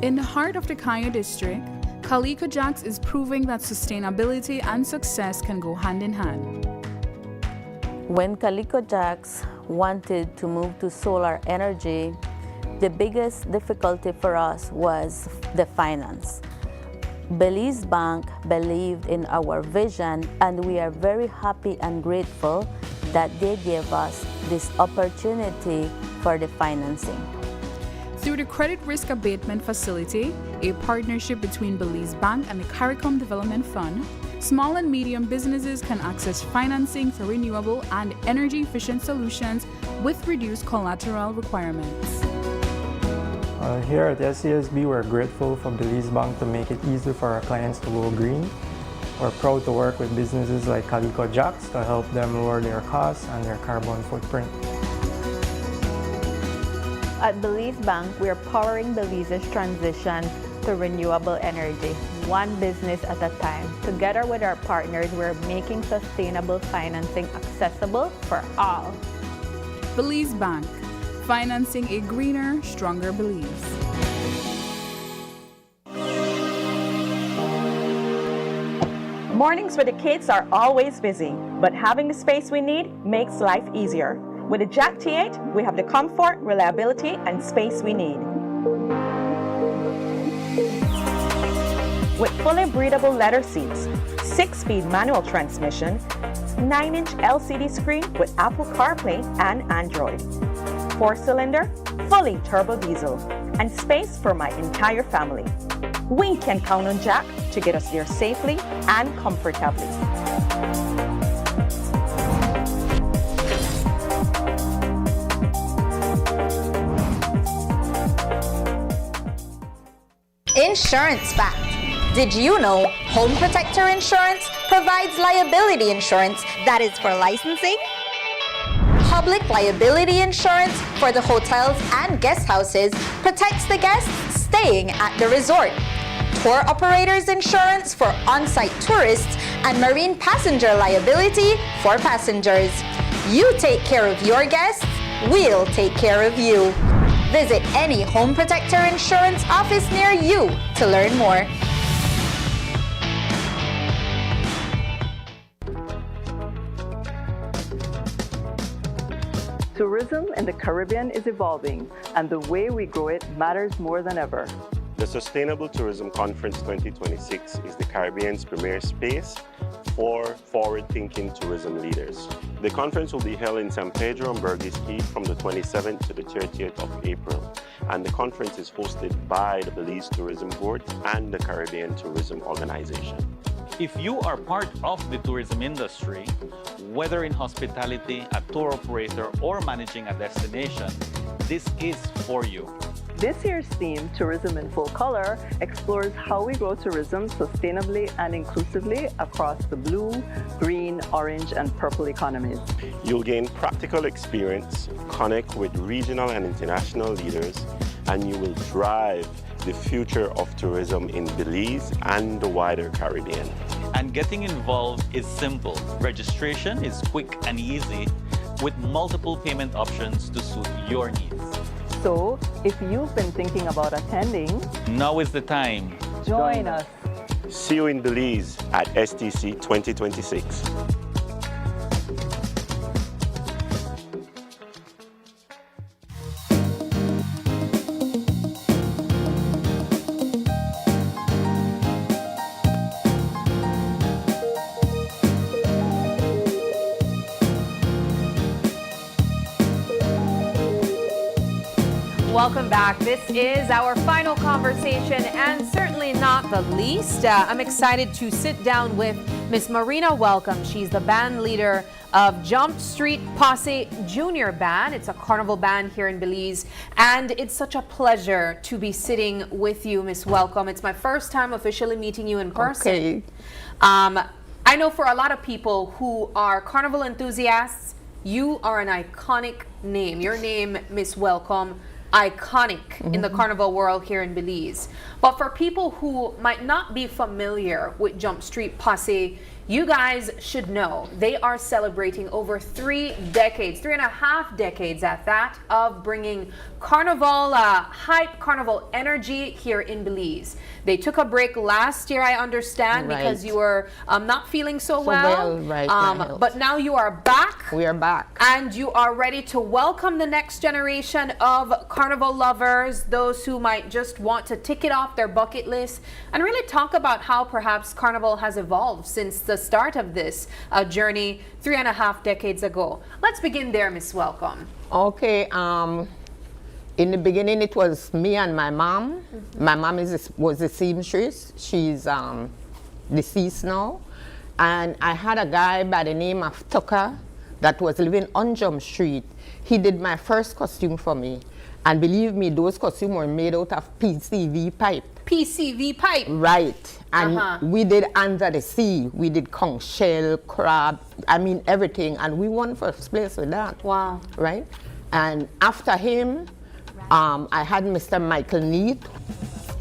In the heart of the Canyo district, Calico Jacks is proving that sustainability and success can go hand in hand. When Calico Jacks wanted to move to solar energy, the biggest difficulty for us was the finance. Belize Bank believed in our vision, and we are very happy and grateful that they gave us this opportunity for the financing. Through the Credit Risk Abatement Facility, a partnership between Belize Bank and the CARICOM Development Fund, small and medium businesses can access financing for renewable and energy-efficient solutions with reduced collateral requirements. Here at SCSB, we're grateful for Belize Bank to make it easy for our clients to go green. We're proud to work with businesses like Calico Jacks to help them lower their costs and their carbon footprint. At Belize Bank, we are powering Belize's transition to renewable energy, one business at a time. Together with our partners, we're making sustainable financing accessible for all. Belize Bank, financing a greener, stronger Belize. Mornings with the kids are always busy, but having the space we need makes life easier. With the Jack T8, we have the comfort, reliability, and space we need. With fully breathable leather seats, 6-speed manual transmission, 9-inch LCD screen with Apple CarPlay and Android, 4-cylinder, fully turbo diesel, and space for my entire family. We can count on Jack to get us there safely and comfortably. Insurance fact. Did you know Home Protector Insurance provides liability insurance that is for licensing? Public liability insurance for the hotels and guest houses protects the guests staying at the resort. Tour operators insurance for on-site tourists and marine passenger liability for passengers. You take care of your guests, we'll take care of you. Visit any Home Protector Insurance office near you to learn more. Tourism in the Caribbean is evolving, and the way we grow it matters more than ever. The Sustainable Tourism Conference 2026 is the Caribbean's premier space for forward-thinking tourism leaders. The conference will be held in San Pedro and Burgess Key from the 27th to the 30th of April, and the conference is hosted by the Belize Tourism Board and the Caribbean Tourism Organization. If you are part of the tourism industry, whether in hospitality, a tour operator, or managing a destination, this is for you. This year's theme, Tourism in Full Color, explores how we grow tourism sustainably and inclusively across the blue, green, orange, and purple economies. You'll gain practical experience, connect with regional and international leaders, and you will drive the future of tourism in Belize and the wider Caribbean. And getting involved is simple. Registration is quick and easy with multiple payment options to suit your needs. So, if you've been thinking about attending, now is the time. Join us. See you in Belize at STC 2026. Welcome back. This is our final conversation, and certainly not the least. I'm excited to sit down with Miss Marina Welcome. She's the band leader of Street Posi Junior Band. It's a carnival band here in Belize, and it's such a pleasure to be sitting with you, Miss Welcome. It's my first time officially meeting you in person. Okay. I know for a lot of people who are carnival enthusiasts, you are an iconic name. Your name, Miss Welcome, iconic in the carnival world here in Belize. But for people who might not be familiar with Street Posi, you guys should know they are celebrating over 3 decades, 3.5 decades at that, of bringing carnival hype, carnival energy here in Belize. They took a break last year, I understand, because you were not feeling so well. But now you are back. We are back. And you are ready to welcome the next generation of carnival lovers, those who might just want to tick it off their bucket list, and really talk about how perhaps carnival has evolved since the start of this journey 3.5 decades ago. Let's begin there, Miss Welcome. Okay. In the beginning, it was me and my mom. My mom was a seamstress. She's deceased now. And I had a guy by the name of Tucker that was living on Jump Street. He did my first costume for me. And believe me, those costumes were made out of PCV pipe. PCV pipe? Right. And we did Under the Sea. We did conch shell, crab, I mean everything. And we won first place with that. Wow. Right? And after him, I had Mr. Michael Neat,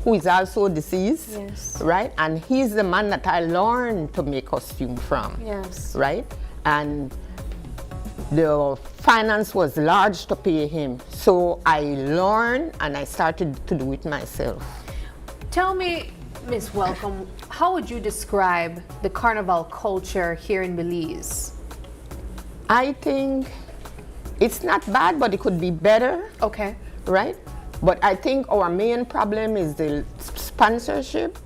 who is also deceased, right? And he's the man that I learned to make costume from, right? And the finance was large to pay him. So I learned and I started to do it myself. Tell me, Miss Welcome, how would you describe the carnival culture here in Belize? I think it's not bad, but it could be better. Okay. Right? But I think our main problem is the sponsorship,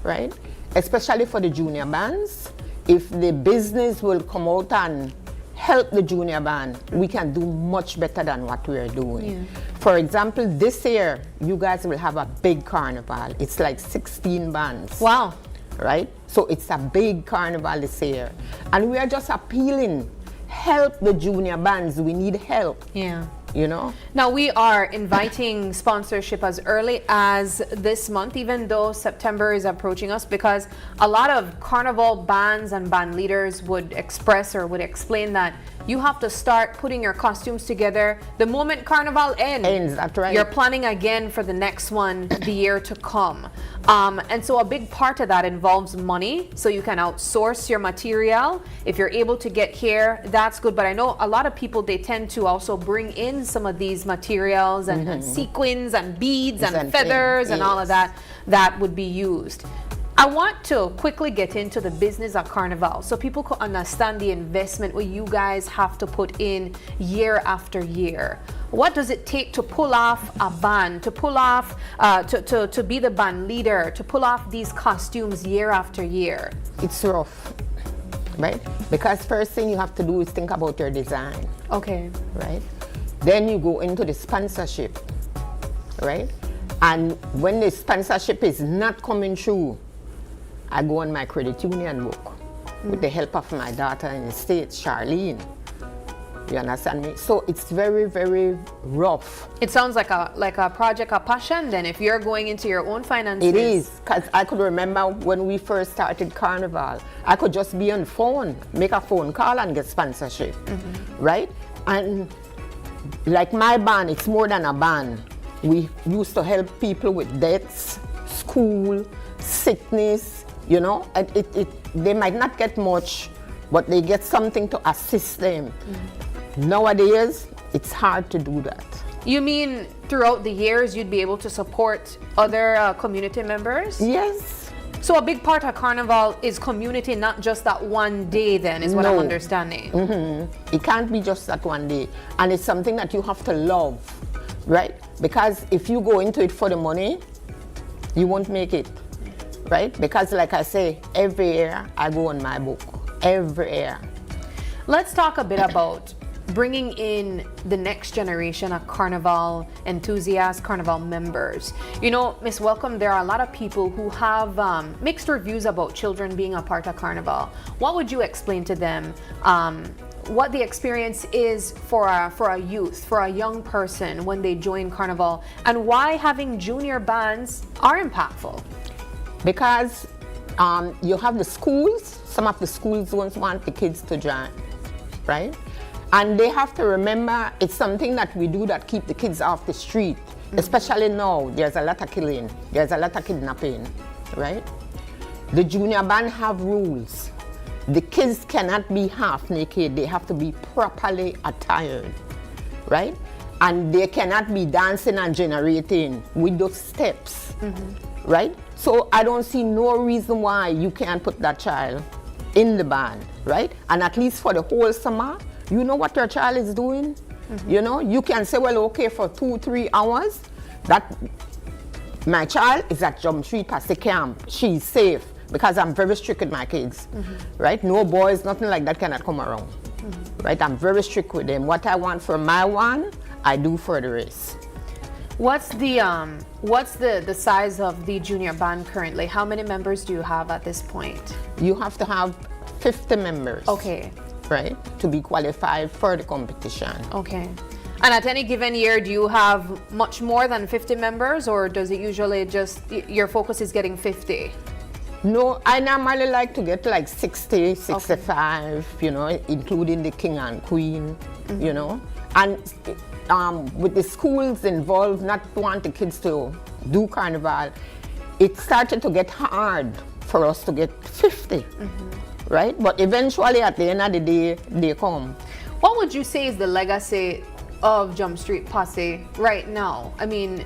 right? Especially for the junior bands. If the business will come out and help the junior band, we can do much better than what we are doing. For example, this year, you guys will have a big carnival. It's like 16 bands. Wow. Right? So it's a big carnival this year. And we are just appealing, help the junior bands. We need help. Yeah. You know? Now we are inviting sponsorship as early as this month, even though September is approaching us, because a lot of carnival bands and band leaders would express or would explain that you have to start putting your costumes together the moment carnival ends. That's right. You're planning again for the next one the year to come. And so a big part of that involves money, so you can outsource your material. If you're able to get here, that's good. But I know a lot of people, they tend to also bring in some of these materials and sequins and beads and feathers and all of that would be used. I want to quickly get into the business of carnival so people could understand the investment what you guys have to put in year after year. What does it take to pull off a band, to pull off, to be the band leader, to pull off these costumes year after year? It's rough, right? Because first thing you have to do is think about your design. Okay. Right? Then you go into the sponsorship, right? And when the sponsorship is not coming through, I go on my credit union book with the help of my daughter in the States, Charlene. You understand me? So it's very, very rough. It sounds like a project of passion then, if you're going into your own finances. It is, because I could remember when we first started Carnival, I could just be on the phone, make a phone call and get sponsorship, right? And like my band, it's more than a band. We used to help people with debts, school, sickness, you know. They might not get much, but they get something to assist them. Nowadays, it's hard to do that. You mean throughout the years you'd be able to support other community members? Yes. So a big part of Carnival is community, not just that one day then, is what I'm understanding. It can't be just that one day. And it's something that you have to love, right? Because if you go into it for the money, you won't make it, right? Because like I say, every year I go on my book, every year. Let's talk a bit about bringing in the next generation of Carnival enthusiasts, Carnival members. You know, Miss Welcome, there are a lot of people who have mixed reviews about children being a part of Carnival. What would you explain to them what the experience is for a youth, for a young person when they join Carnival, and why having junior bands are impactful? Because you have the schools, some of the schools don't want the kids to join, right? And they have to remember it's something that we do that keep the kids off the street. Especially now, there's a lot of killing, there's a lot of kidnapping, right? The junior band have rules. the kids cannot be half naked. They have to be properly attired, right? And they cannot be dancing and generating with those steps, right? So I don't see no reason why you can't put that child in the band, right? And at least for the whole summer, you know what your child is doing? You know, you can say, well, okay, for 2-3 hours, that my child is at Street Posi camp. She's safe because I'm very strict with my kids, right? No boys, nothing like that cannot come around, right? I'm very strict with them. What I want for my one, I do for the rest. What's the size of the junior band currently? How many members do you have at this point? You have to have 50 members. Okay. Right, to be qualified for the competition. Okay. And at any given year, do you have much more than 50 members, or does it usually just, your focus is getting 50? No, I normally like to get like 60, 65, you know, including the king and queen, you know. And with the schools involved, not want the kids to do carnival, it started to get hard for us to get 50. Right? But eventually at the end of the day, they come. What would you say is the legacy of Street Posi right now? I mean,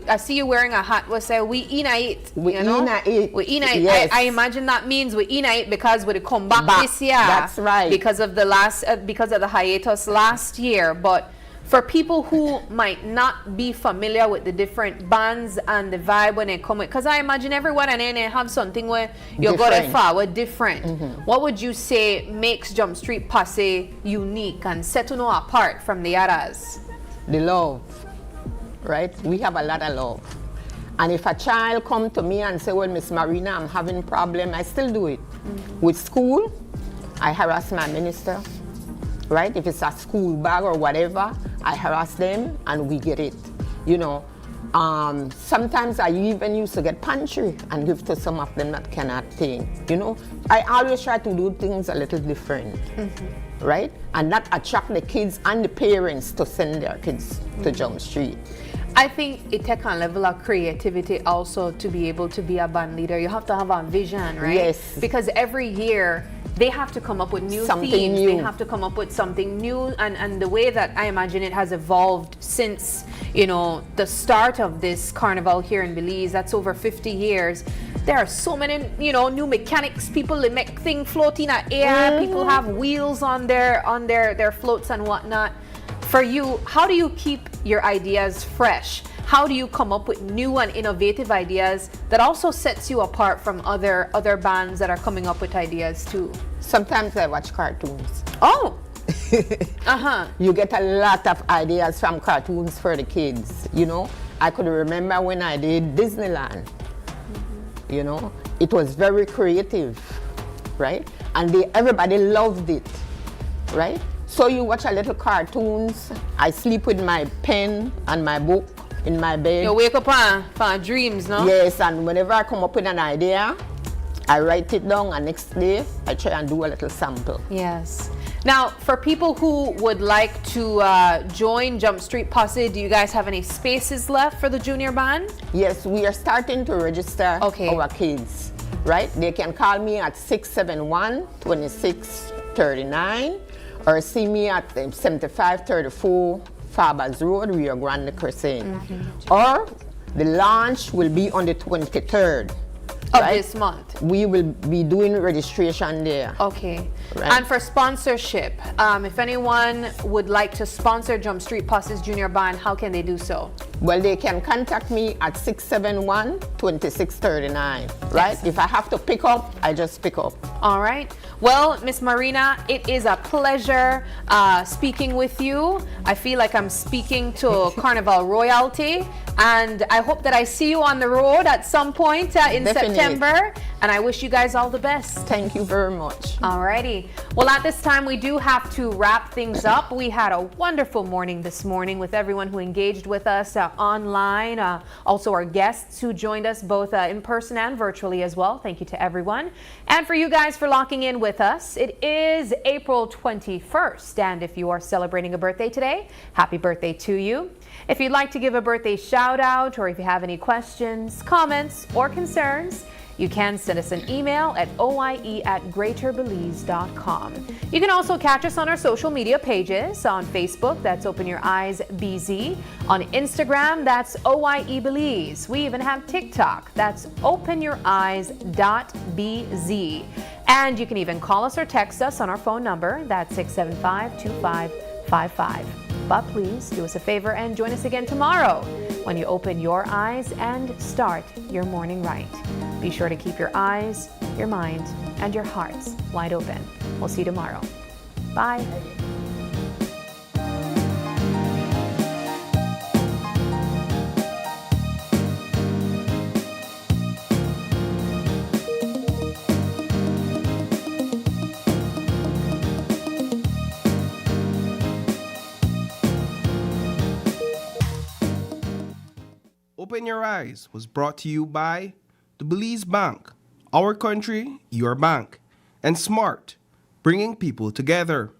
I see you wearing a hat where say we ina it. We you know? ina it. We ina it. Yes. I imagine that means we ina it because we come back this year. That's right. Because of the hiatus last year. But for people who might not be familiar with the different bands and the vibe when they come, because I imagine everyone and then they have something where you go there far, different. What would you say makes Street Posi unique and set you apart from the others? The love, right? We have a lot of love. And if a child come to me and say, well, Miss Marina, I'm having a problem, I still do it. With school, I harass my minister. Right? If it's a school bag or whatever, I harass them and we get it. You know, sometimes I even used to get pantry and give to some of them that cannot think. You know, I always try to do things a little different, right? And not attract the kids and the parents to send their kids to Jump Street. I think it takes a level of creativity also to be able to be a band leader. You have to have a vision, right? Yes. Because every year, they have to come up with new themes. They have to come up with something new, and the way that I imagine it has evolved since, you know, the start of this carnival here in Belize. That's over 50 years. There are so many, you know, new mechanics. People that make things float in the air. People have wheels on their floats and whatnot. For you, how do you keep your ideas fresh? How do you come up with new and innovative ideas that also sets you apart from other bands that are coming up with ideas too? Sometimes I watch cartoons. Oh! You get a lot of ideas from cartoons for the kids, you know. I could remember when I did Disneyland, you know. It was very creative, right? And everybody loved it, right? So you watch a little cartoons. I sleep with my pen and my book in my bed. You wake up for dreams, no? Yes, and whenever I come up with an idea, I write it down, and next day I try and do a little sample. Yes. Now, for people who would like to join Street Posi, do you guys have any spaces left for the junior band? Yes, we are starting to register our kids, right? They can call me at 671-2639 or see me at 7534 Fabers Road, Rio Grande Crescent. Or the launch will be on the 23rd. Of this month. We will be doing registration there. Okay. Right. And for sponsorship, if anyone would like to sponsor Street Posi's junior band, how can they do so? Well, they can contact me at 671-2639, right? If I have to pick up, I just pick up. All right. Well, Miss Marina, it is a pleasure speaking with you. I feel like I'm speaking to Carnival royalty, and I hope that I see you on the road at some point in September, and I wish you guys all the best. Thank you very much. Alrighty. Well, at this time, we do have to wrap things up. We had a wonderful morning this morning with everyone who engaged with us online, also our guests who joined us both in person and virtually as well. Thank you to everyone. And for you guys for locking in with us. It is April 21st, and if you are celebrating a birthday today, happy birthday to you. If you'd like to give a birthday shout out, or if you have any questions, comments, or concerns, You can send us an email at oie@greaterbelize.com. You can also catch us on our social media pages. On Facebook, that's Open Your Eyes BZ. On Instagram, that's OIE Belize. We even have TikTok, that's openyoureyes.bz. And you can even call us or text us on our phone number, that's 675-2555. But please do us a favor and join us again tomorrow when you open your eyes and start your morning right. Be sure to keep your eyes, your mind, and your hearts wide open. We'll see you tomorrow. Bye. Open Your Eyes was brought to you by the Belize Bank, our country, your bank, and Smart, bringing people together.